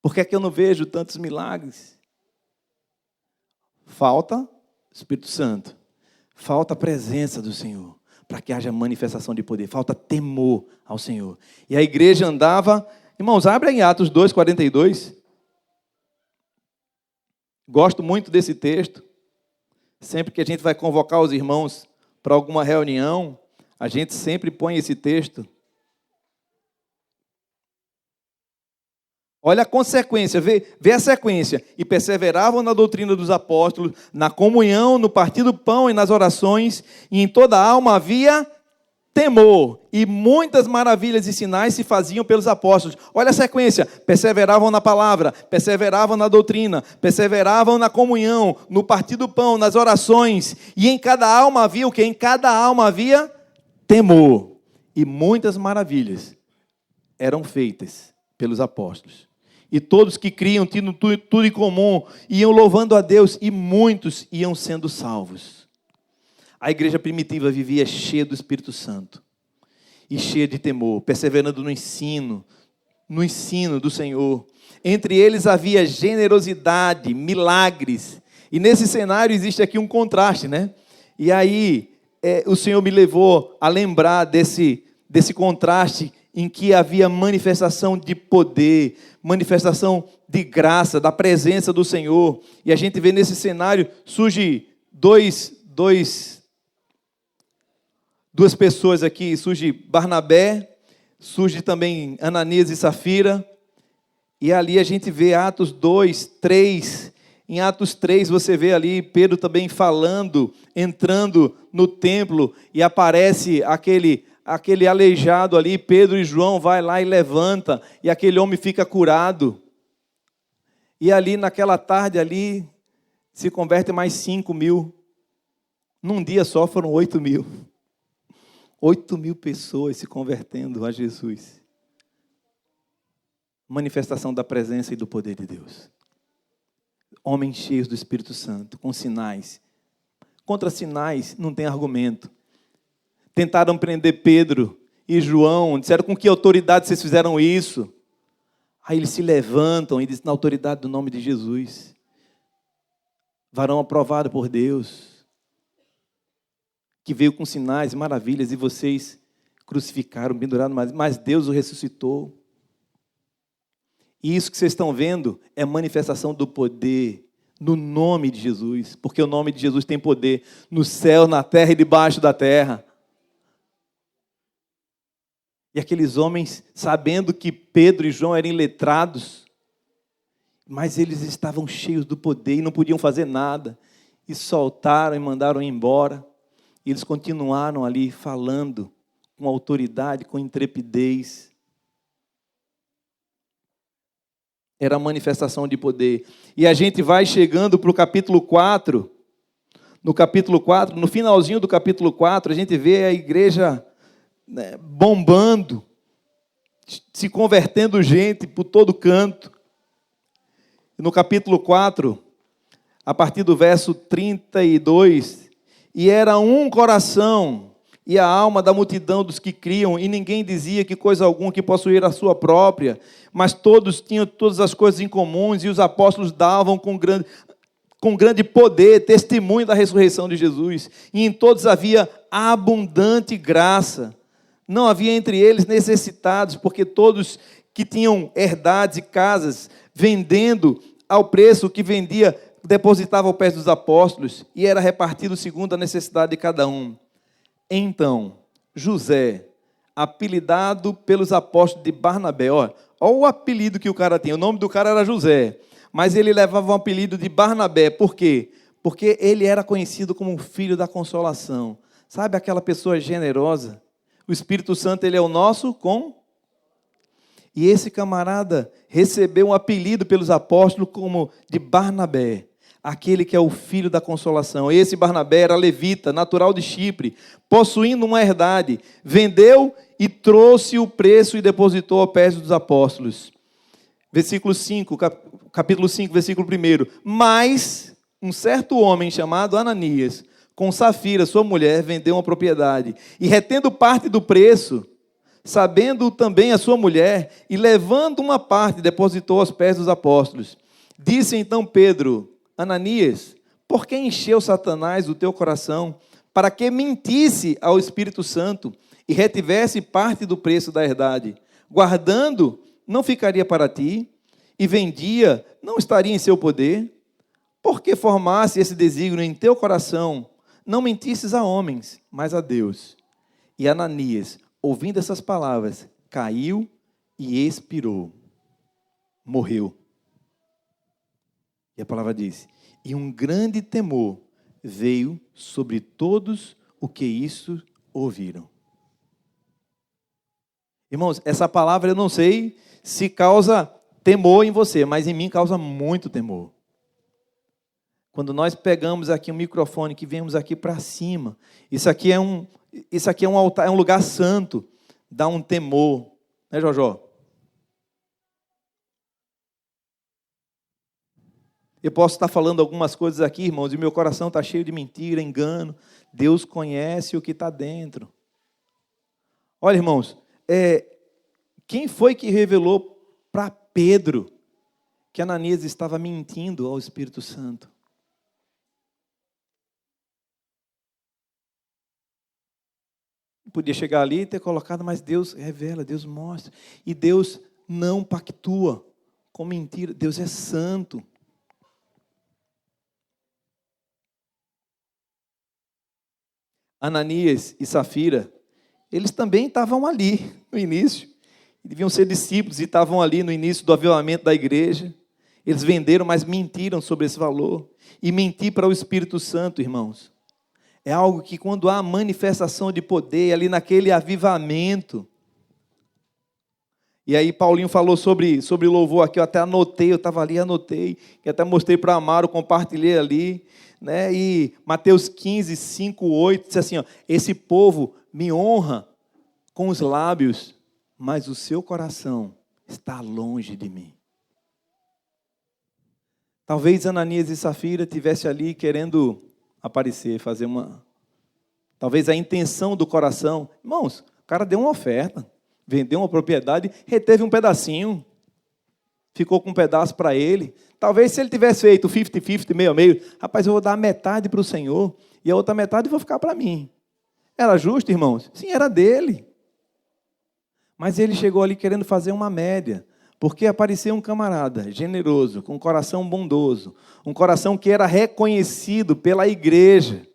Por que é que eu não vejo tantos milagres? Falta Espírito Santo. Falta a presença do Senhor, para que haja manifestação de poder. Falta temor ao Senhor. E a igreja andava... Irmãos, abre em Atos 2,42. Gosto muito desse texto. Sempre que a gente vai convocar os irmãos para alguma reunião, a gente sempre põe esse texto. Olha a consequência, vê a sequência. E perseveravam na doutrina dos apóstolos, na comunhão, no partir do pão e nas orações, e em toda a alma havia temor, e muitas maravilhas e sinais se faziam pelos apóstolos. Olha a sequência, perseveravam na palavra, perseveravam na doutrina, perseveravam na comunhão, no partir do pão, nas orações, e em cada alma havia o quê? Em cada alma havia temor, e muitas maravilhas eram feitas pelos apóstolos. E todos que criam, tinham tudo em comum, iam louvando a Deus, e muitos iam sendo salvos. A igreja primitiva vivia cheia do Espírito Santo e cheia de temor, perseverando no ensino do Senhor. Entre eles havia generosidade, milagres. E nesse cenário existe aqui um contraste, né? E aí o Senhor me levou a lembrar desse contraste em que havia manifestação de poder, manifestação de graça, da presença do Senhor. E a gente vê nesse cenário, surge duas pessoas aqui, surge Barnabé, surge também Ananias e Safira, e ali a gente vê Atos 2, 3, em Atos 3 você vê ali Pedro também falando, entrando no templo, e aparece aquele aleijado ali, Pedro e João vai lá e levanta, e aquele homem fica curado, e ali naquela tarde ali, se converte mais 5.000, num dia só foram 8.000, 8.000 pessoas se convertendo a Jesus. Manifestação da presença e do poder de Deus. Homens cheios do Espírito Santo, com sinais. Contra sinais não tem argumento. tentaram prender Pedro e João, disseram: com que autoridade vocês fizeram isso? Aí eles se levantam e dizem: na autoridade do nome de Jesus, varão aprovado por Deus, que veio com sinais e maravilhas, e vocês crucificaram, penduraram, mas Deus o ressuscitou. E isso que vocês estão vendo é manifestação do poder no nome de Jesus, porque o nome de Jesus tem poder no céu, na terra e debaixo da terra. E aqueles homens, sabendo que Pedro e João eram iletrados, mas eles estavam cheios do poder e não podiam fazer nada, e soltaram e mandaram embora. E eles continuaram ali falando com autoridade, com intrepidez. Era a manifestação de poder. E a gente vai chegando para o capítulo 4. No capítulo 4, no finalzinho do capítulo 4, a gente vê a igreja, né, bombando, se convertendo gente por todo canto. No capítulo 4, a partir do verso 32, e era um coração e a alma da multidão dos que criam, e ninguém dizia que coisa alguma que possuir a sua própria, mas todos tinham todas as coisas em comuns, e os apóstolos davam com grande poder testemunho da ressurreição de Jesus, e em todos havia abundante graça. Não havia entre eles necessitados, porque todos que tinham herdades e casas, vendendo ao preço que vendia, depositavam aos pés dos apóstolos, e era repartido segundo a necessidade de cada um. Então, José, apelidado pelos apóstolos de Barnabé, olha o apelido que o cara tinha, o nome do cara era José, mas ele levava um apelido de Barnabé, por quê? Porque ele era conhecido como o filho da consolação, sabe aquela pessoa generosa? O Espírito Santo, ele é o nosso com... E esse camarada recebeu um apelido pelos apóstolos como de Barnabé, aquele que é o filho da consolação. Esse Barnabé era levita, natural de Chipre, possuindo uma herdade, vendeu e trouxe o preço e depositou aos pés dos apóstolos. Versículo 5, capítulo 5, versículo 1. Mas um certo homem chamado Ananias, com Safira, sua mulher, vendeu uma propriedade, e retendo parte do preço, sabendo também a sua mulher, e levando uma parte, depositou aos pés dos apóstolos. Disse então Pedro: Ananias, por que encheu Satanás o teu coração, para que mentisse ao Espírito Santo e retivesse parte do preço da herdade? Guardando, não ficaria para ti, e vendia, não estaria em seu poder? Por que formasse esse desígnio em teu coração? Não mentisses a homens, mas a Deus. E Ananias, ouvindo essas palavras, caiu e expirou. Morreu. E a palavra diz: e um grande temor veio sobre todos os que isso ouviram. Irmãos, essa palavra eu não sei se causa temor em você, mas em mim causa muito temor. Quando nós pegamos aqui um microfone, que viemos aqui para cima, isso aqui é um altar, é um lugar santo, dá um temor, né, Jojó? Eu posso estar falando algumas coisas aqui, irmãos, e meu coração está cheio de mentira, engano. Deus conhece o que está dentro. Olha, irmãos, quem foi que revelou para Pedro que Ananias estava mentindo ao Espírito Santo? Podia chegar ali e ter colocado, mas Deus revela, Deus mostra. E Deus não pactua com mentira. Deus é santo. Ananias e Safira, eles também estavam ali no início. Deviam ser discípulos e estavam ali no início do avivamento da igreja. Eles venderam, mas mentiram sobre esse valor. E mentir para o Espírito Santo, irmãos, é algo que quando há manifestação de poder, ali naquele avivamento. E aí Paulinho falou sobre louvor aqui, eu até anotei, eu estava ali, anotei, e até mostrei para Amaro, compartilhei ali, né? E Mateus 15, 5, 8, diz assim, ó, esse povo me honra com os lábios, mas o seu coração está longe de mim. Talvez Ananias e Safira estivessem ali querendo aparecer, fazer uma Talvez a intenção do coração. Irmãos, o cara deu uma oferta, vendeu uma propriedade, reteve um pedacinho, ficou com um pedaço para ele. Talvez se ele tivesse feito 50-50, meio a meio, rapaz, eu vou dar a metade para o Senhor e a outra metade eu vou ficar para mim. Era justo, irmãos? Sim, era dele. Mas ele chegou ali querendo fazer uma média, porque apareceu um camarada generoso, com um coração bondoso, um coração que era reconhecido pela igreja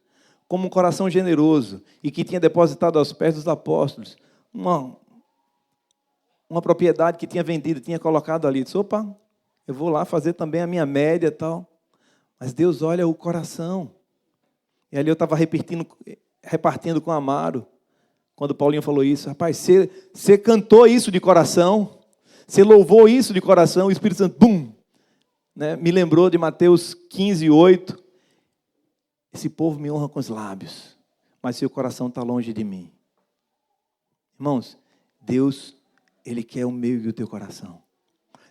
como um coração generoso e que tinha depositado aos pés dos apóstolos uma propriedade que tinha vendido, tinha colocado ali. Disse, opa, eu vou lá fazer também a minha média e tal. Mas Deus olha o coração. E ali eu estava repartindo com Amaro, quando Paulinho falou isso. Rapaz, você cantou isso de coração, você louvou isso de coração, o Espírito Santo, bum, né, me lembrou de Mateus 15:8. Esse povo me honra com os lábios, mas seu coração está longe de mim. Irmãos, Deus, Ele quer o meu e o teu coração.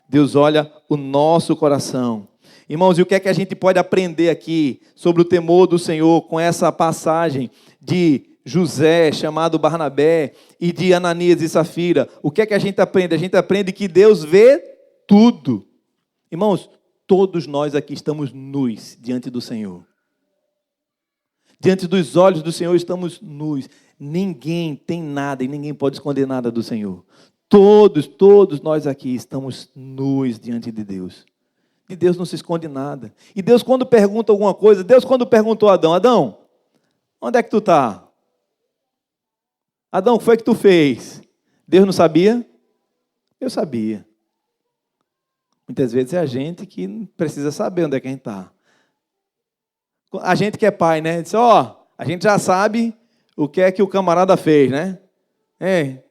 Deus olha o nosso coração. Irmãos, e o que é que a gente pode aprender aqui sobre o temor do Senhor com essa passagem de José, chamado Barnabé, e de Ananias e Safira? O que é que a gente aprende? A gente aprende que Deus vê tudo. Irmãos, todos nós aqui estamos nus diante do Senhor. Diante dos olhos do Senhor estamos nus. Ninguém tem nada e ninguém pode esconder nada do Senhor. Todos nós aqui estamos nus diante de Deus. E Deus não se esconde nada. E Deus, quando pergunta alguma coisa, Deus, quando perguntou a Adão, Adão, onde é que tu está? Adão, o que foi que tu fez? Deus não sabia? Eu sabia. Muitas vezes é a gente que precisa saber onde é que a gente está. A gente que é pai, né? Diz, a gente já sabe o que é que o camarada fez, né?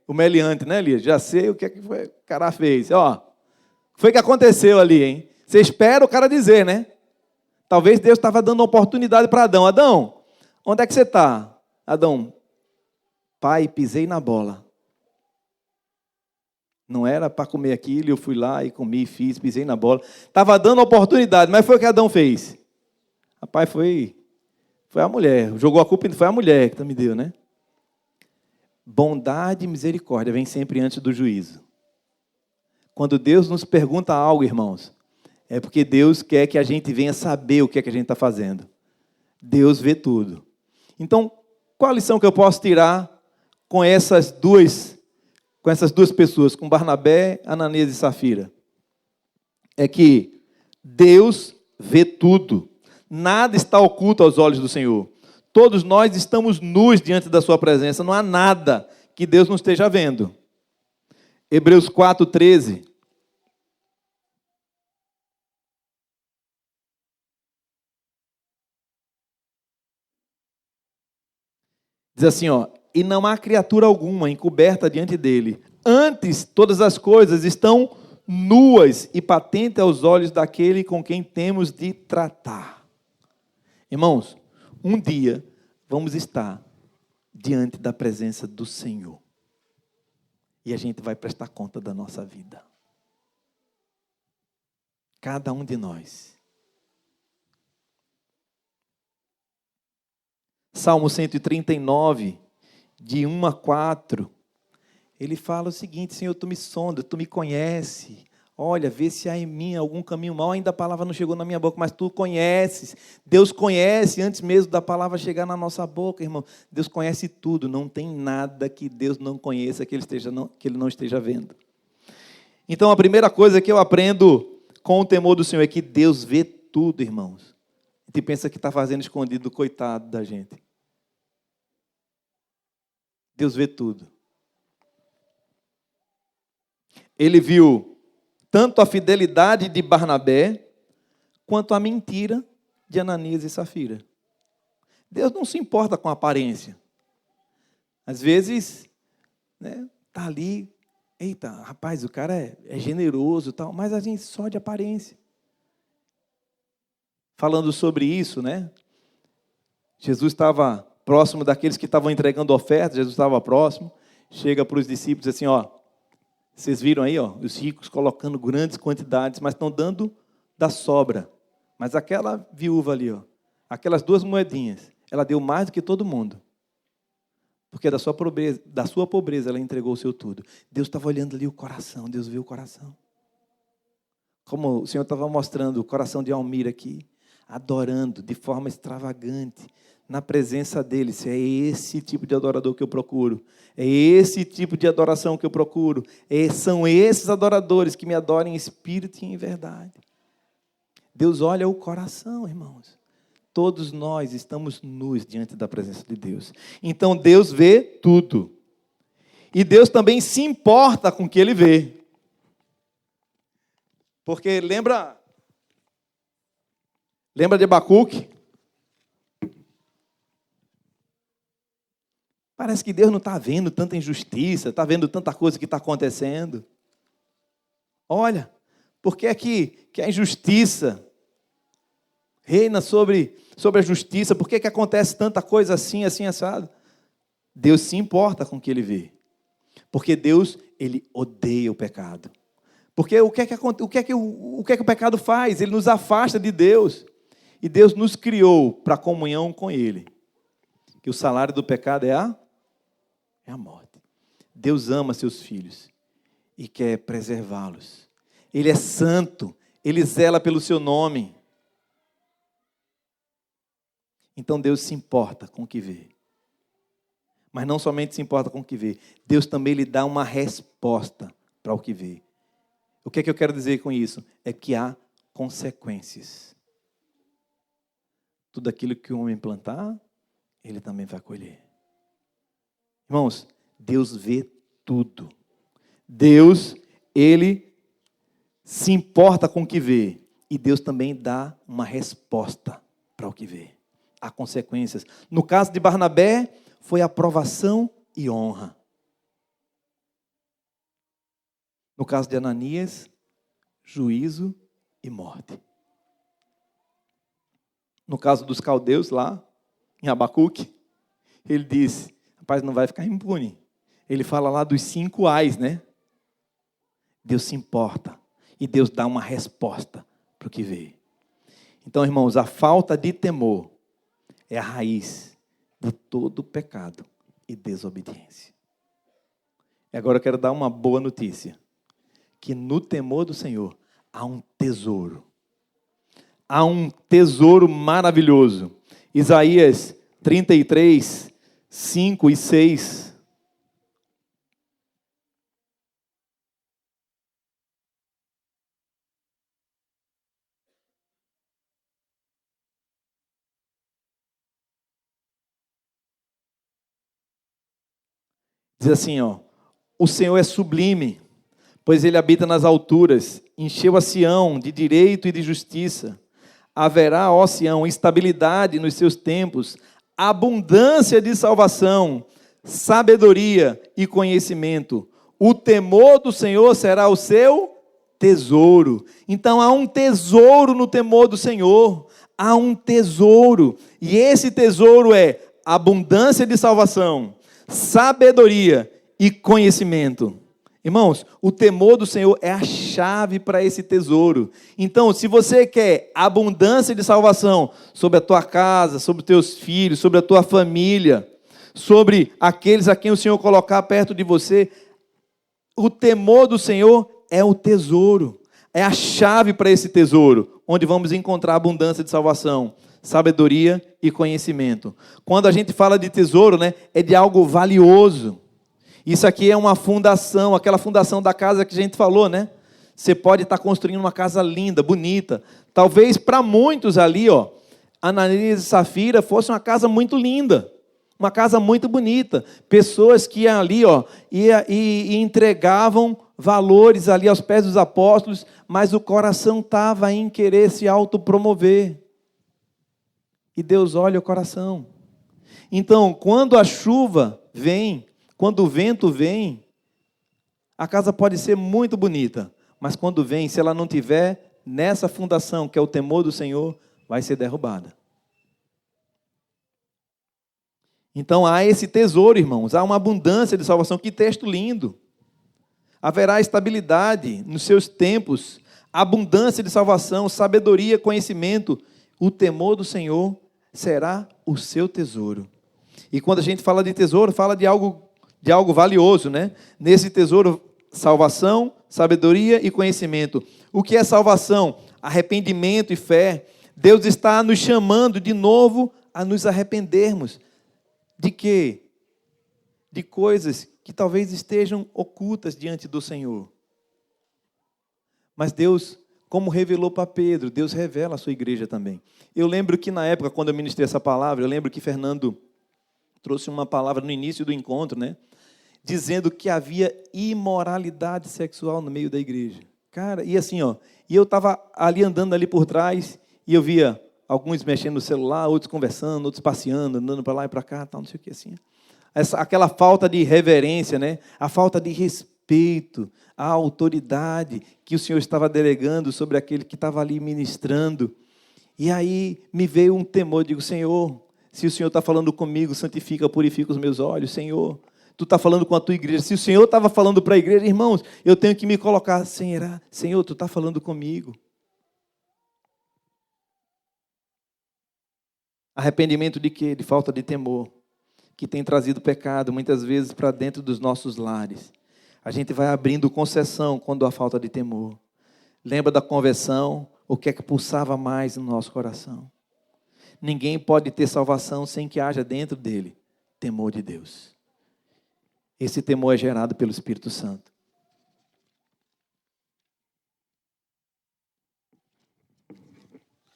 O meliante, né, Elias? Já sei o que é que o cara fez. O que foi que aconteceu ali, hein? Você espera o cara dizer, né? Talvez Deus estava dando uma oportunidade para Adão. Adão, onde é que você está? Adão, pai, pisei na bola. Não era para comer aquilo, eu fui lá e comi, fiz, pisei na bola. Estava dando oportunidade, mas foi o que Adão fez. Rapaz, foi a mulher. Jogou a culpa, foi a mulher que me deu, né? Bondade e misericórdia vem sempre antes do juízo. Quando Deus nos pergunta algo, irmãos, é porque Deus quer que a gente venha saber o que é que a gente está fazendo. Deus vê tudo. Então, qual a lição que eu posso tirar com essas duas pessoas, com Barnabé, Ananias e Safira? É que Deus vê tudo. Nada está oculto aos olhos do Senhor. Todos nós estamos nus diante da sua presença. Não há nada que Deus não esteja vendo. Hebreus 4:13. Diz assim, e não há criatura alguma encoberta diante dele. Antes, todas as coisas estão nuas e patentes aos olhos daquele com quem temos de tratar. Irmãos, um dia vamos estar diante da presença do Senhor. E a gente vai prestar conta da nossa vida. Cada um de nós. Salmo 139, de 1 a 4, ele fala o seguinte: Senhor, tu me sonda, tu me conhece. Olha, vê se há em mim algum caminho mau. Ainda a palavra não chegou na minha boca, mas tu conheces. Deus conhece antes mesmo da palavra chegar na nossa boca, irmão. Deus conhece tudo. Não tem nada que Deus não conheça, que Ele não esteja vendo. Então, a primeira coisa que eu aprendo com o temor do Senhor é que Deus vê tudo, irmãos. A gente pensa que está fazendo escondido, coitado da gente. Deus vê tudo. Ele viu tanto a fidelidade de Barnabé, quanto a mentira de Ananias e Safira. Deus não se importa com a aparência. Às vezes, tá ali, eita, rapaz, o cara é generoso e tal, mas a gente só de aparência. Falando sobre isso, Jesus estava próximo daqueles que estavam entregando ofertas, Jesus estava próximo, chega para os discípulos assim, vocês viram aí, os ricos colocando grandes quantidades, mas estão dando da sobra. Mas aquela viúva ali, aquelas 2 moedinhas, ela deu mais do que todo mundo. Porque da sua pobreza ela entregou o seu tudo. Deus estava olhando ali o coração, Deus viu o coração. Como o Senhor estava mostrando o coração de Almira aqui, adorando de forma extravagante, na presença dele. É esse tipo de adorador que eu procuro. É esse tipo de adoração que eu procuro. São esses adoradores que me adoram em espírito e em verdade. Deus olha o coração, irmãos. Todos nós estamos nus diante da presença de Deus. Então Deus vê tudo. E Deus também se importa com o que Ele vê. Porque lembra de Abacuque? Parece que Deus não está vendo tanta injustiça, está vendo tanta coisa que está acontecendo. Olha, por que é que a injustiça reina sobre a justiça? Por que acontece tanta coisa assim, assado? Deus se importa com o que Ele vê. Porque Deus, Ele odeia o pecado. Porque o que é que o pecado faz? Ele nos afasta de Deus. E Deus nos criou para comunhão com Ele. Que o salário do pecado é a morte. Deus ama seus filhos e quer preservá-los. Ele é santo, Ele zela pelo seu nome. Então Deus se importa com o que vê. Mas não somente se importa com o que vê, Deus também lhe dá uma resposta para o que vê. O que é que eu quero dizer com isso? É que há consequências. Tudo aquilo que o homem plantar, ele também vai colher. Irmãos, Deus vê tudo. Deus, Ele se importa com o que vê. E Deus também dá uma resposta para o que vê. Há consequências. No caso de Barnabé, foi aprovação e honra. No caso de Ananias, juízo e morte. No caso dos caldeus lá, em Abacuque, ele disse, rapaz, não vai ficar impune. Ele fala lá dos 5 ais, né? Deus se importa. E Deus dá uma resposta para o que vê. Então, irmãos, a falta de temor é a raiz de todo pecado e desobediência. E agora eu quero dar uma boa notícia. Que no temor do Senhor há um tesouro. Há um tesouro maravilhoso. Isaías 33, 5 e 6. Diz assim, o Senhor é sublime, pois Ele habita nas alturas, encheu a Sião de direito e de justiça. Haverá, ó Sião, estabilidade nos seus tempos, abundância de salvação, sabedoria e conhecimento. O temor do Senhor será o seu tesouro. Então há um tesouro no temor do Senhor. Há um tesouro. E esse tesouro é abundância de salvação, sabedoria e conhecimento. Irmãos, o temor do Senhor é a chave para esse tesouro. Então, se você quer abundância de salvação sobre a tua casa, sobre os teus filhos, sobre a tua família, sobre aqueles a quem o Senhor colocar perto de você, o temor do Senhor é o tesouro, é a chave para esse tesouro, onde vamos encontrar abundância de salvação, sabedoria e conhecimento. Quando a gente fala de tesouro, né, é de algo valioso. Isso aqui é uma fundação, aquela fundação da casa que a gente falou, né? Você pode estar construindo uma casa linda, bonita. Talvez para muitos ali, Ananias e Safira fosse uma casa muito linda, uma casa muito bonita. Pessoas que iam ali, e entregavam valores ali aos pés dos apóstolos, mas o coração estava em querer se autopromover. E Deus olha o coração. Então, quando a chuva vem, quando o vento vem, a casa pode ser muito bonita, mas quando vem, se ela não tiver nessa fundação, que é o temor do Senhor, vai ser derrubada. Então há esse tesouro, irmãos, há uma abundância de salvação. Que texto lindo! Haverá estabilidade nos seus tempos, abundância de salvação, sabedoria, conhecimento. O temor do Senhor será o seu tesouro. E quando a gente fala de tesouro, fala de algo valioso, né? Nesse tesouro, salvação, sabedoria e conhecimento. O que é salvação? Arrependimento e fé. Deus está nos chamando de novo a nos arrependermos. De quê? De coisas que talvez estejam ocultas diante do Senhor. Mas Deus, como revelou para Pedro, Deus revela a sua igreja também. Eu lembro que na época, quando eu ministrei essa palavra, eu lembro que Fernando trouxe uma palavra no início do encontro, né? Dizendo que havia imoralidade sexual no meio da igreja. Cara, e assim, e eu estava ali andando ali por trás, e eu via alguns mexendo no celular, outros conversando, outros passeando, andando para lá e para cá, tal, não sei o que assim. Aquela falta de reverência, né? A falta de respeito à autoridade que o Senhor estava delegando sobre aquele que estava ali ministrando. E aí me veio um temor, digo, Senhor, se o Senhor está falando comigo, santifica, purifica os meus olhos, Senhor. Tu está falando com a tua igreja. Se o Senhor estava falando para a igreja, irmãos, eu tenho que me colocar, Senhor, tu está falando comigo. Arrependimento de quê? De falta de temor, que tem trazido pecado muitas vezes para dentro dos nossos lares. A gente vai abrindo concessão quando há falta de temor. Lembra da conversão? O que é que pulsava mais no nosso coração? Ninguém pode ter salvação sem que haja dentro dele temor de Deus. Esse temor é gerado pelo Espírito Santo.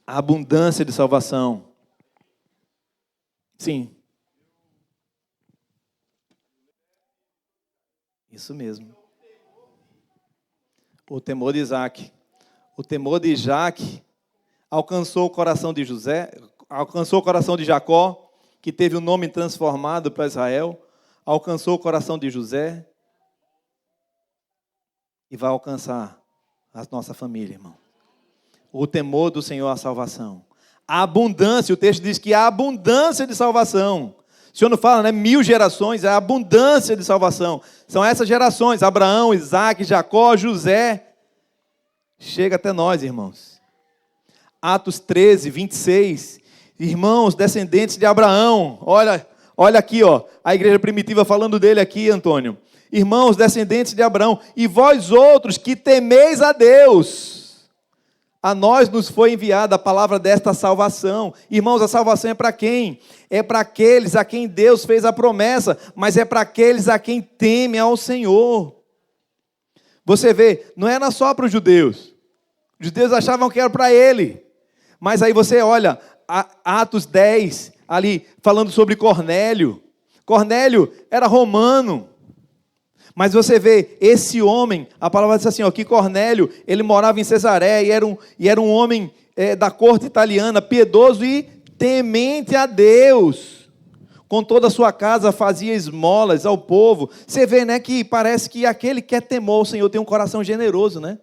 A abundância de salvação. Sim. Isso mesmo. O temor de Isaac. O temor de Isaac alcançou o coração de José, alcançou o coração de Jacó, que teve o nome transformado para Israel, alcançou o coração de José e vai alcançar a nossa família, irmão. O temor do Senhor à salvação. A abundância, o texto diz que há abundância de salvação. O Senhor não fala, né? 1000 gerações, é a abundância de salvação. São essas gerações, Abraão, Isaac, Jacó, José. Chega até nós, irmãos. Atos 13, 26. Irmãos, descendentes de Abraão. Olha aqui, a igreja primitiva falando dele aqui, Antônio. Irmãos, descendentes de Abraão, e vós outros que temeis a Deus. A nós nos foi enviada a palavra desta salvação. Irmãos, a salvação é para quem? É para aqueles a quem Deus fez a promessa, mas é para aqueles a quem teme ao Senhor. Você vê, não era só para os judeus. Os judeus achavam que era para ele. Mas aí você olha, Atos 10, ali falando sobre Cornélio. Cornélio era romano. Mas você vê, esse homem, a palavra diz assim, que Cornélio, ele morava em Cesareia e era um homem da corte italiana, piedoso e temente a Deus. Com toda a sua casa fazia esmolas ao povo. Você vê, né, que parece que aquele que é temor ao Senhor tem um coração generoso, né?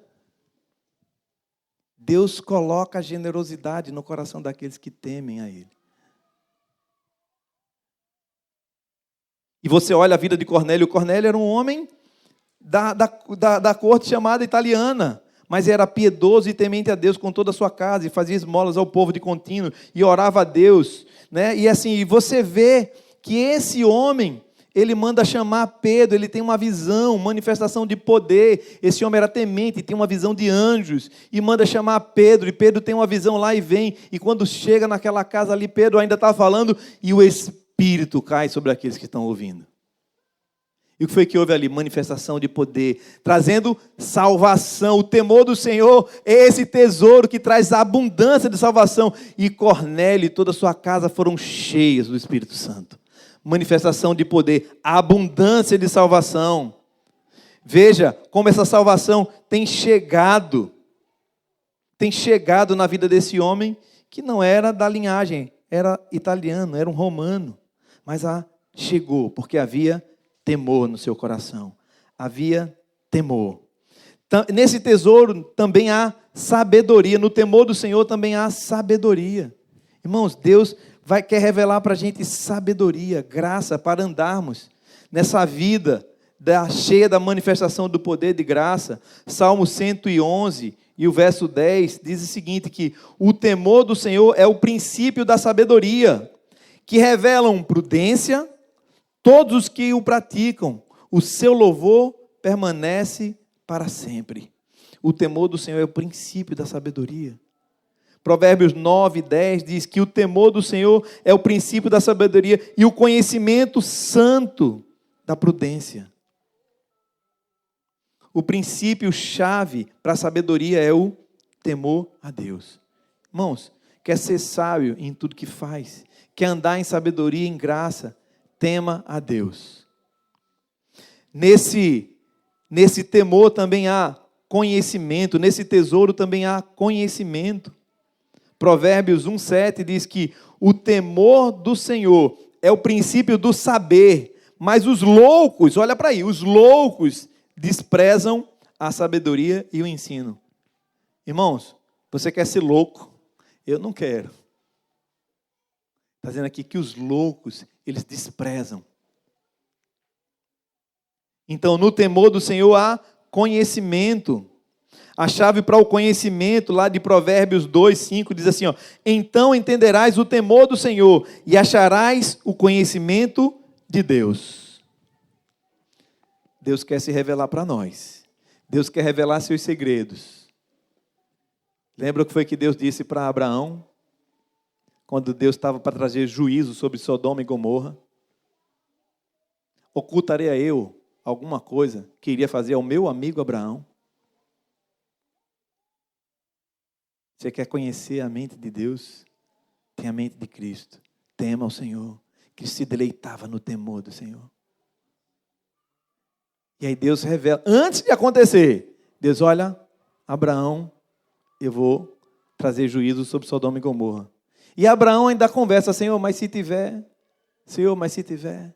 Deus coloca a generosidade no coração daqueles que temem a Ele. E você olha a vida de Cornélio. Cornélio era um homem da corte chamada italiana, mas era piedoso e temente a Deus com toda a sua casa, e fazia esmolas ao povo de contínuo, e orava a Deus, né? E assim, você vê que esse homem, ele manda chamar Pedro, ele tem uma visão, manifestação de poder. Esse homem era temente, tem uma visão de anjos, e manda chamar Pedro, e Pedro tem uma visão lá e vem, e quando chega naquela casa ali, Pedro ainda está falando, e o Espírito cai sobre aqueles que estão ouvindo. E o que foi que houve ali? Manifestação de poder, trazendo salvação. O temor do Senhor é esse tesouro que traz a abundância de salvação. E Cornélio e toda a sua casa foram cheias do Espírito Santo. Manifestação de poder, a abundância de salvação. Veja como essa salvação tem chegado na vida desse homem que não era da linhagem, era italiano, era um romano. Mas chegou, porque havia temor no seu coração. Havia temor. Nesse tesouro também há sabedoria. No temor do Senhor também há sabedoria. Irmãos, Deus quer revelar para a gente sabedoria, graça, para andarmos nessa vida cheia da manifestação do poder de graça. Salmo 111 e o verso 10 diz o seguinte, que o temor do Senhor é o princípio da sabedoria. que revelam prudência, todos os que o praticam, o seu louvor permanece para sempre. O temor do Senhor é o princípio da sabedoria. Provérbios 9, 10 diz que o temor do Senhor é o princípio da sabedoria e o conhecimento santo da prudência. O princípio-chave para a sabedoria é o temor a Deus. Irmãos, quer ser sábio em tudo que faz, quer andar em sabedoria e em graça, tema a Deus. Nesse temor também há conhecimento, nesse tesouro também há conhecimento. Provérbios 1,7 diz que o temor do Senhor é o princípio do saber, mas os loucos, olha para aí, os loucos desprezam a sabedoria e o ensino. Irmãos, você quer ser louco? Eu não quero. Está dizendo aqui que os loucos, eles desprezam. Então, no temor do Senhor há conhecimento. A chave para o conhecimento, lá de Provérbios 2,5, diz assim, ó, então entenderás o temor do Senhor e acharás o conhecimento de Deus. Deus quer se revelar para nós. Deus quer revelar seus segredos. Lembra o que foi que Deus disse para Abraão? Quando Deus estava para trazer juízo sobre Sodoma e Gomorra? Ocultaria eu alguma coisa que iria fazer ao meu amigo Abraão? Você quer conhecer a mente de Deus? Tem a mente de Cristo. Tema o Senhor. Cristo se deleitava no temor do Senhor. E aí Deus revela, antes de acontecer, Deus olha, Abraão, eu vou trazer juízo sobre Sodoma e Gomorra. E Abraão ainda conversa, Senhor, mas se tiver, Senhor, mas se tiver.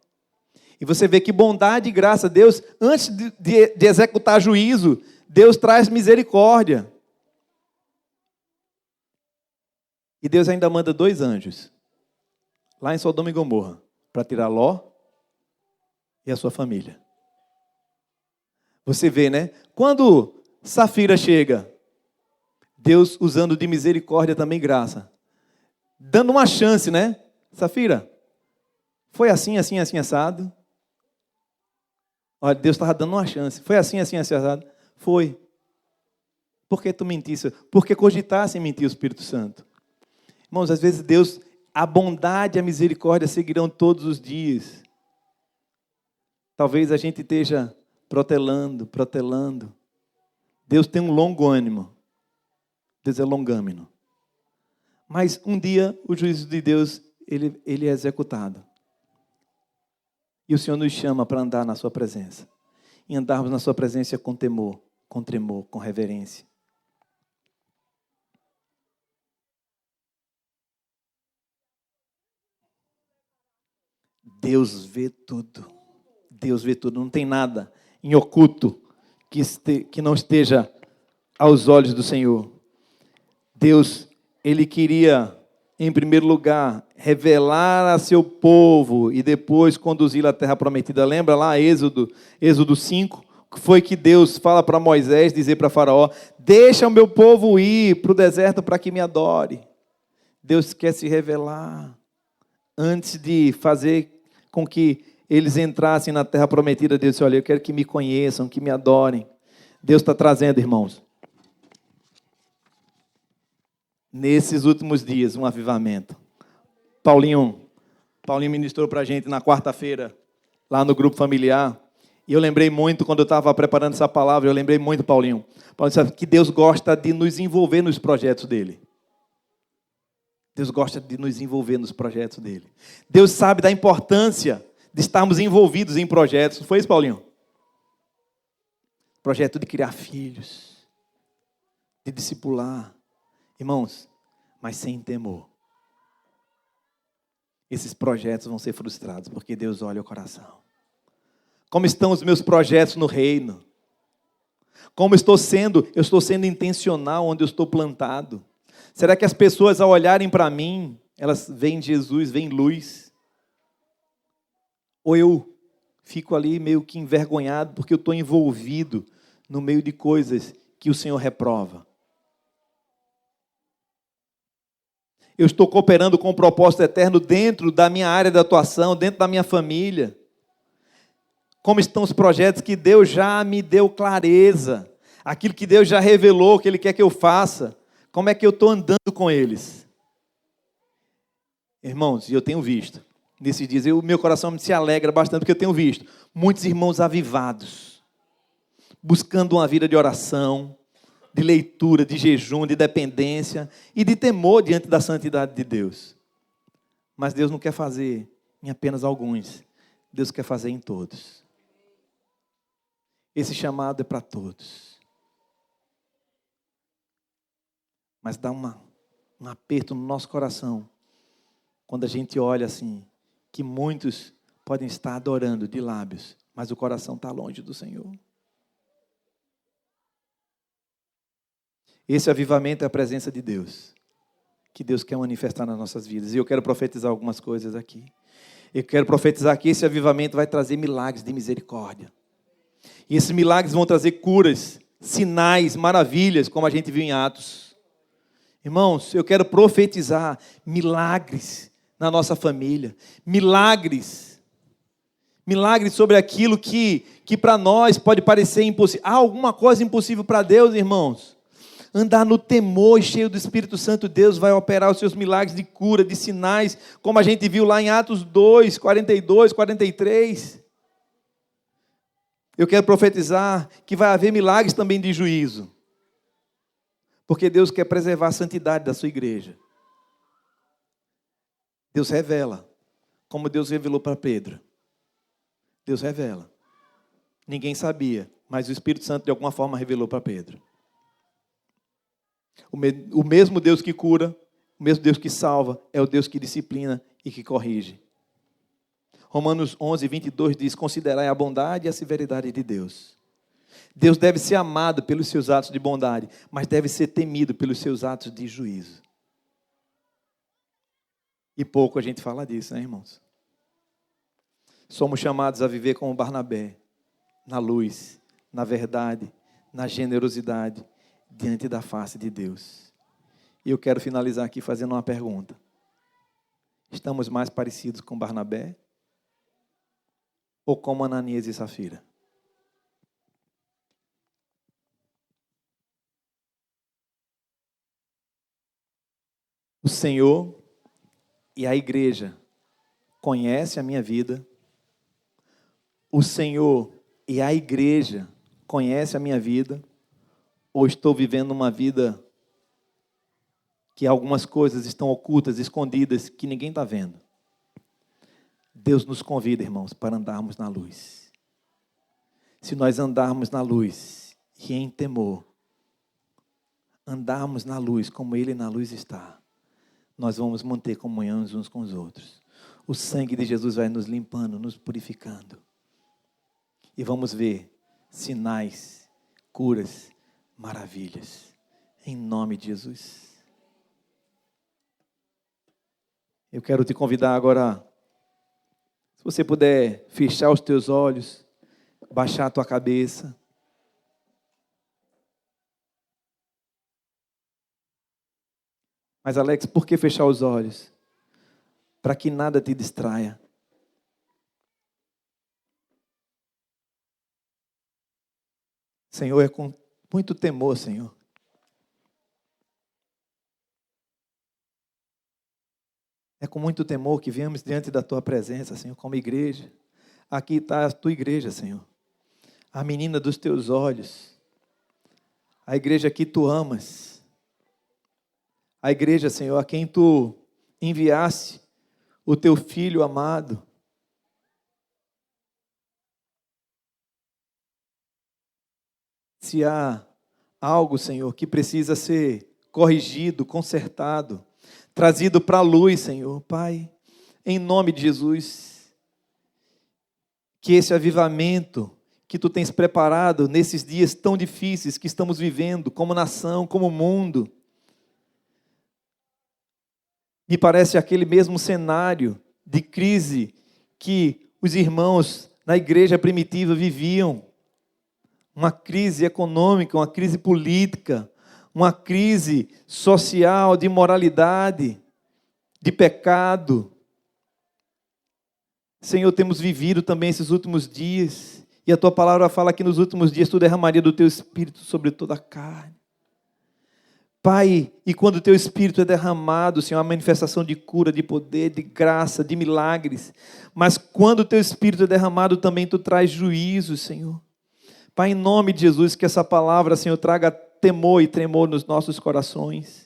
E você vê que bondade e graça, Deus, antes de executar juízo, Deus traz misericórdia. E Deus ainda manda 2 anjos, lá em Sodoma e Gomorra, para tirar Ló e a sua família. Você vê, né? Quando Safira chega, Deus usando de misericórdia também graça, dando uma chance, né? Safira, foi assim, assim, assim, assado. Olha, Deus estava dando uma chance. Foi assim, assim, assim, assado. Foi. Por que tu mentisse? Porque cogitasse em mentir o Espírito Santo. Irmãos, às vezes Deus, a bondade e a misericórdia seguirão todos os dias. Talvez a gente esteja protelando. Deus tem um longo ânimo. Deus é longâmino. Mas um dia o juízo de Deus, ele é executado. E o Senhor nos chama para andar na sua presença. E andarmos na sua presença com temor, com tremor, com reverência. Deus vê tudo. Deus vê tudo. Não tem nada em oculto que não esteja aos olhos do Senhor. Deus, Ele queria, em primeiro lugar, revelar a seu povo e depois conduzi-lo à terra prometida. Lembra lá, Êxodo 5? Que foi que Deus fala para Moisés, dizer para Faraó, deixa o meu povo ir para o deserto para que me adore. Deus quer se revelar antes de fazer com que eles entrassem na terra prometida. Deus disse, olha, eu quero que me conheçam, que me adorem. Deus está trazendo, irmãos, nesses últimos dias, um avivamento. Paulinho ministrou para a gente na quarta-feira, lá no grupo familiar. E eu lembrei muito, quando eu estava preparando essa palavra, eu lembrei muito, Paulinho disse que Deus gosta de nos envolver nos projetos dele. Deus gosta de nos envolver nos projetos dele. Deus sabe da importância de estarmos envolvidos em projetos. Não foi isso, Paulinho? Projeto de criar filhos, de discipular. Irmãos, mas sem temor. Esses projetos vão ser frustrados, porque Deus olha o coração. Como estão os meus projetos no reino? Como eu estou sendo intencional onde eu estou plantado? Será que as pessoas, ao olharem para mim, elas veem Jesus, veem luz? Ou eu fico ali meio que envergonhado, porque eu estou envolvido no meio de coisas que o Senhor reprova? Eu estou cooperando com o propósito eterno dentro da minha área de atuação, dentro da minha família? Como estão os projetos que Deus já me deu clareza? Aquilo que Deus já revelou, que Ele quer que eu faça. Como é que eu estou andando com eles? Irmãos, e eu tenho visto, nesses dias, o meu coração se alegra bastante, porque eu tenho visto muitos irmãos avivados, buscando uma vida de oração, de leitura, de jejum, de dependência e de temor diante da santidade de Deus. Mas Deus não quer fazer em apenas alguns, Deus quer fazer em todos. Esse chamado é para todos. Mas dá um aperto no nosso coração, quando a gente olha assim, que muitos podem estar adorando de lábios, mas o coração está longe do Senhor. Esse avivamento é a presença de Deus, que Deus quer manifestar nas nossas vidas. E eu quero profetizar algumas coisas aqui. Eu quero profetizar que esse avivamento vai trazer milagres de misericórdia. E esses milagres vão trazer curas, sinais, maravilhas, como a gente viu em Atos. Irmãos, eu quero profetizar milagres na nossa família. Milagres sobre aquilo que para nós pode parecer impossível. Há alguma coisa impossível para Deus, irmãos? Andar no temor e cheio do Espírito Santo, Deus vai operar os seus milagres de cura, de sinais, como a gente viu lá em Atos 2, 42, 43. Eu quero profetizar que vai haver milagres também de juízo, porque Deus quer preservar a santidade da sua igreja. Deus revela, como Deus revelou para Pedro. Deus revela. Ninguém sabia, mas o Espírito Santo de alguma forma revelou para Pedro. O mesmo Deus que cura, o mesmo Deus que salva, é o Deus que disciplina e que corrige. Romanos 11, 22 diz: considerai a bondade e a severidade de Deus. Deus deve ser amado pelos seus atos de bondade, mas deve ser temido pelos seus atos de juízo. E pouco a gente fala disso, né, irmãos? Somos chamados a viver como Barnabé, na luz, na verdade, na generosidade, diante da face de Deus. E eu quero finalizar aqui fazendo uma pergunta. Estamos mais parecidos com Barnabé ou como Ananias e Safira? O Senhor e a igreja conhecem a minha vida. O Senhor e a igreja conhecem a minha vida. Ou estou vivendo uma vida que algumas coisas estão ocultas, escondidas, que ninguém está vendo? Deus nos convida, irmãos, para andarmos na luz. Se nós andarmos na luz e em temor, andarmos na luz como Ele na luz está, nós vamos manter comunhão uns com os outros. O sangue de Jesus vai nos limpando, nos purificando. E vamos ver sinais, curas, maravilhas, em nome de Jesus. Eu quero te convidar agora, se você puder fechar os teus olhos, baixar a tua cabeça. Mas Alex, por que fechar os olhos? Para que nada te distraia. Senhor, é com muito temor, Senhor. É com muito temor que viemos diante da Tua presença, Senhor, como igreja. Aqui está a Tua igreja, Senhor. A menina dos Teus olhos. A igreja que Tu amas. A igreja, Senhor, a quem Tu enviaste o Teu Filho amado. Se há algo, Senhor, que precisa ser corrigido, consertado, trazido para a luz, Senhor, Pai, em nome de Jesus, que esse avivamento que Tu tens preparado nesses dias tão difíceis que estamos vivendo, como nação, como mundo, me parece aquele mesmo cenário de crise que os irmãos na igreja primitiva viviam. Uma crise econômica, uma crise política, uma crise social, de moralidade, de pecado. Senhor, temos vivido também esses últimos dias, e a Tua palavra fala que nos últimos dias Tu derramaria do Teu Espírito sobre toda a carne. Pai, e quando o Teu Espírito é derramado, Senhor, a manifestação de cura, de poder, de graça, de milagres. Mas quando o Teu Espírito é derramado, também Tu traz juízo, Senhor. Pai, em nome de Jesus, que essa palavra, Senhor, traga temor e tremor nos nossos corações.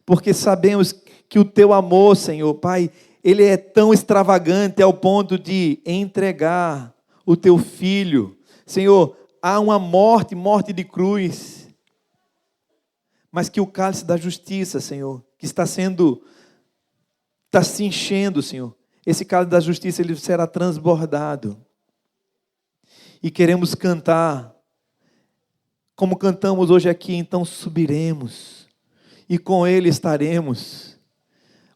Porque sabemos que o Teu amor, Senhor, Pai, Ele é tão extravagante ao ponto de entregar o Teu Filho. Senhor, há uma morte de cruz. Mas que o cálice da justiça, Senhor, que está se enchendo, Senhor, esse cálice da justiça, ele será transbordado. E queremos cantar, como cantamos hoje aqui, então subiremos, e com Ele estaremos.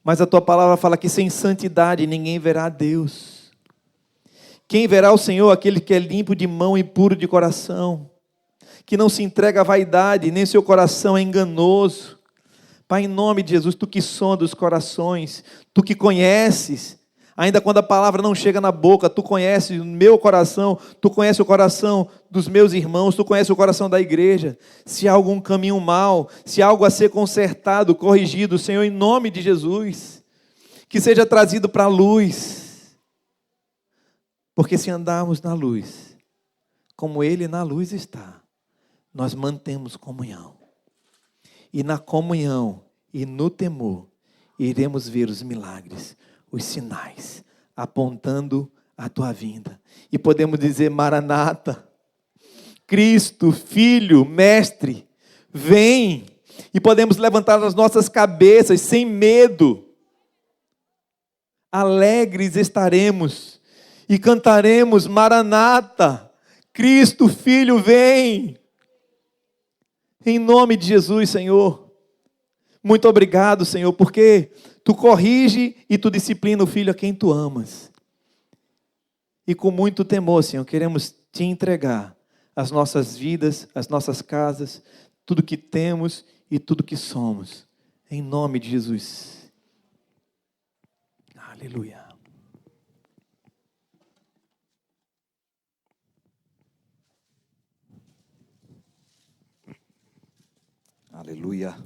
Mas a Tua palavra fala que sem santidade ninguém verá a Deus. Quem verá o Senhor? Aquele que é limpo de mão e puro de coração, que não se entrega à vaidade, nem seu coração é enganoso. Pai, em nome de Jesus, Tu que sonda os corações, Tu que conheces, ainda quando a palavra não chega na boca, Tu conheces o meu coração, Tu conheces o coração dos meus irmãos, Tu conheces o coração da igreja. Se há algum caminho mau, se há algo a ser consertado, corrigido, Senhor, em nome de Jesus, que seja trazido para a luz. Porque se andarmos na luz, como Ele na luz está, nós mantemos comunhão. E na comunhão e no temor, iremos ver os milagres, os sinais, apontando a Tua vinda. E podemos dizer: Maranata, Cristo, Filho, Mestre, vem. E podemos levantar as nossas cabeças sem medo. Alegres estaremos e cantaremos: Maranata, Cristo, Filho, vem. Em nome de Jesus, Senhor. Muito obrigado, Senhor, porque Tu corrige e Tu disciplina o filho a quem Tu amas. E com muito temor, Senhor, queremos Te entregar as nossas vidas, as nossas casas, tudo que temos e tudo que somos. Em nome de Jesus. Aleluia. Aleluia.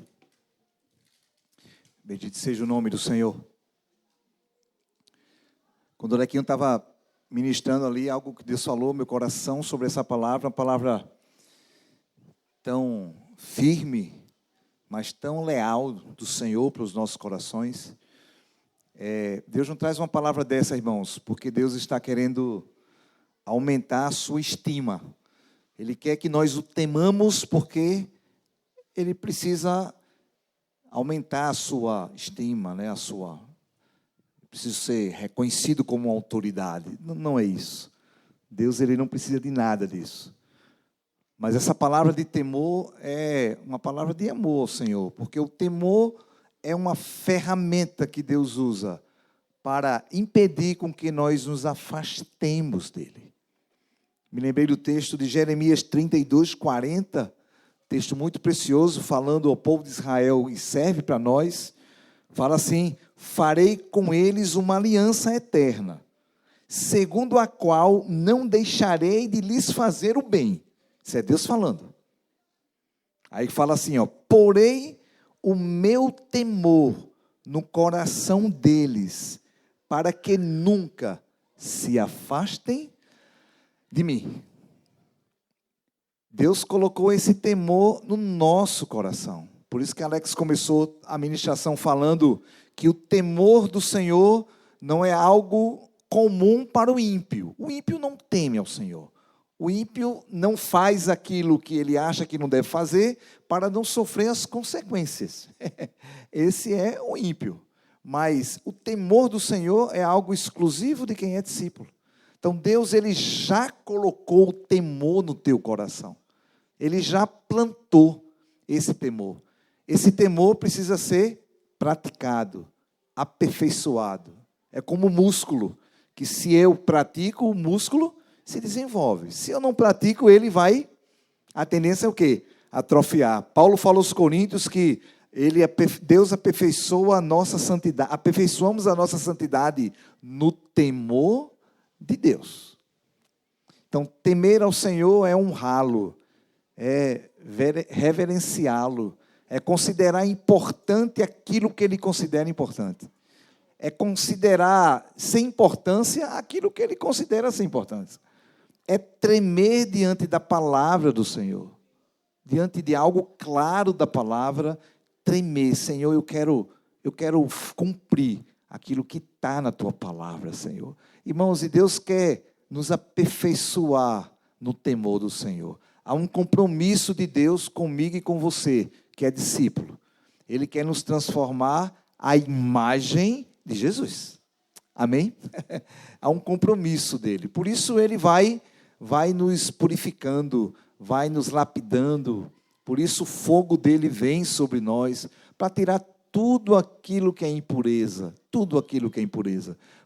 Bendito seja o nome do Senhor. Quando o Lequinho estava ministrando ali, algo que Deus falou no meu coração sobre essa palavra, uma palavra tão firme, mas tão leal do Senhor para os nossos corações. Deus não traz uma palavra dessa, irmãos, porque Deus está querendo aumentar a sua estima. Ele quer que nós o temamos porque Ele precisa aumentar a sua estima, né? Precisa ser reconhecido como uma autoridade. Não é isso. Deus, Ele não precisa de nada disso. Mas essa palavra de temor é uma palavra de amor ao Senhor, porque o temor é uma ferramenta que Deus usa para impedir com que nós nos afastemos dEle. Me lembrei do texto de Jeremias 32, 40, texto muito precioso, falando ao povo de Israel e serve para nós. Fala assim: farei com eles uma aliança eterna, segundo a qual não deixarei de lhes fazer o bem. Isso é Deus falando. Aí fala assim, porei o meu temor no coração deles, para que nunca se afastem de mim. Deus colocou esse temor no nosso coração. Por isso que Alex começou a ministração falando que o temor do Senhor não é algo comum para o ímpio. O ímpio não teme ao Senhor. O ímpio não faz aquilo que ele acha que não deve fazer para não sofrer as consequências. Esse é o ímpio. Mas o temor do Senhor é algo exclusivo de quem é discípulo. Então Deus, Ele já colocou o temor no teu coração. Ele já plantou esse temor. Esse temor precisa ser praticado, aperfeiçoado. É como o músculo, que se eu pratico, o músculo se desenvolve. Se eu não pratico, ele vai, a tendência é o quê? Atrofiar. Paulo falou aos Coríntios que Deus aperfeiçoa a nossa santidade, aperfeiçoamos a nossa santidade no temor de Deus. Então, temer ao Senhor é honrá-lo, é reverenciá-lo, é considerar importante aquilo que Ele considera importante. É considerar sem importância aquilo que Ele considera sem importância. É tremer diante da palavra do Senhor, diante de algo claro da palavra, tremer. Senhor, eu quero cumprir aquilo que está na Tua palavra, Senhor. Irmãos, e Deus quer nos aperfeiçoar no temor do Senhor. Há um compromisso de Deus comigo e com você, que é discípulo. Ele quer nos transformar à imagem de Jesus. Amém? Há um compromisso dele. Por isso ele vai nos purificando, vai nos lapidando. Por isso o fogo dele vem sobre nós, para tirar tudo aquilo que é impureza,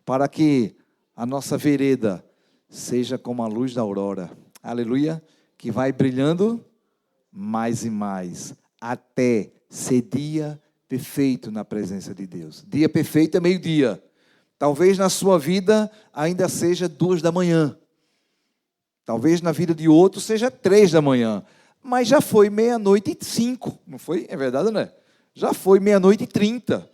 para que a nossa vereda seja como a luz da aurora. Aleluia! Que vai brilhando mais e mais, até ser dia perfeito na presença de Deus. Dia perfeito é meio-dia. Talvez na sua vida ainda seja 2 da manhã. Talvez na vida de outro seja 3 da manhã. Mas já foi 00:05, não foi? É verdade, não é? Já foi 00:30.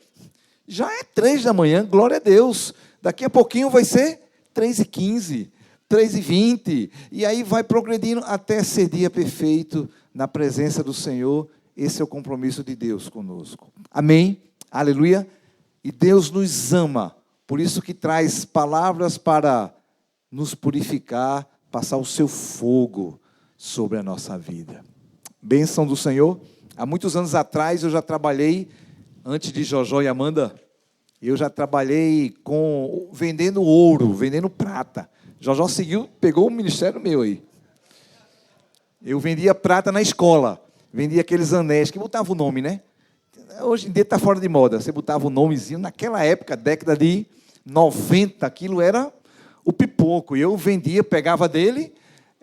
Já é 3 da manhã, glória a Deus. Daqui a pouquinho vai ser 3:15, 3:20. E aí vai progredindo até ser dia perfeito na presença do Senhor. Esse é o compromisso de Deus conosco. Amém? Aleluia? E Deus nos ama. Por isso que traz palavras para nos purificar, passar o seu fogo sobre a nossa vida. Bênção do Senhor. Há muitos anos atrás eu já trabalhei, antes de Jojó e Amanda, eu já trabalhei vendendo ouro, vendendo prata. Jojó pegou o ministério meu aí. Eu vendia prata na escola, vendia aqueles anéis, que botava o nome, né? Hoje em dia está fora de moda, você botava o nomezinho, naquela época, década de 90, aquilo era o pipoco, e eu vendia, pegava dele,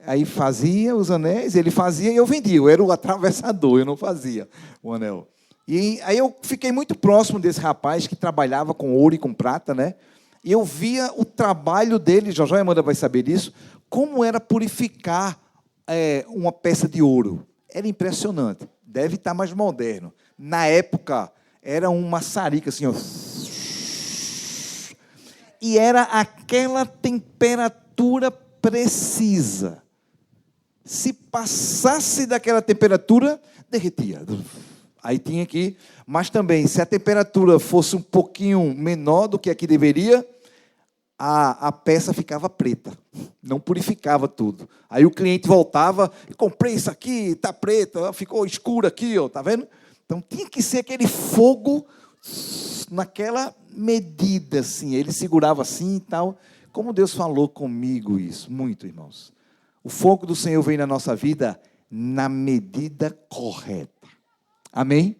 aí fazia os anéis, ele fazia e eu vendia, eu era o atravessador, eu não fazia o anel. E aí eu fiquei muito próximo desse rapaz que trabalhava com ouro e com prata, né? E eu via o trabalho dele, Jojó e Amanda vai saber disso, como era purificar uma peça de ouro. Era impressionante, deve estar mais moderno. Na época, era um maçarico assim, ó. E era aquela temperatura precisa. Se passasse daquela temperatura, derretia. Aí tinha que... Mas também, se a temperatura fosse um pouquinho menor do que a que deveria, a peça ficava preta. Não purificava tudo. Aí o cliente voltava, comprei isso aqui, está preto, ficou escuro aqui, ó, tá vendo? Então tinha que ser aquele fogo naquela medida, assim. Ele segurava assim e tal. Como Deus falou comigo isso, muito, irmãos. O fogo do Senhor vem na nossa vida na medida correta. Amém?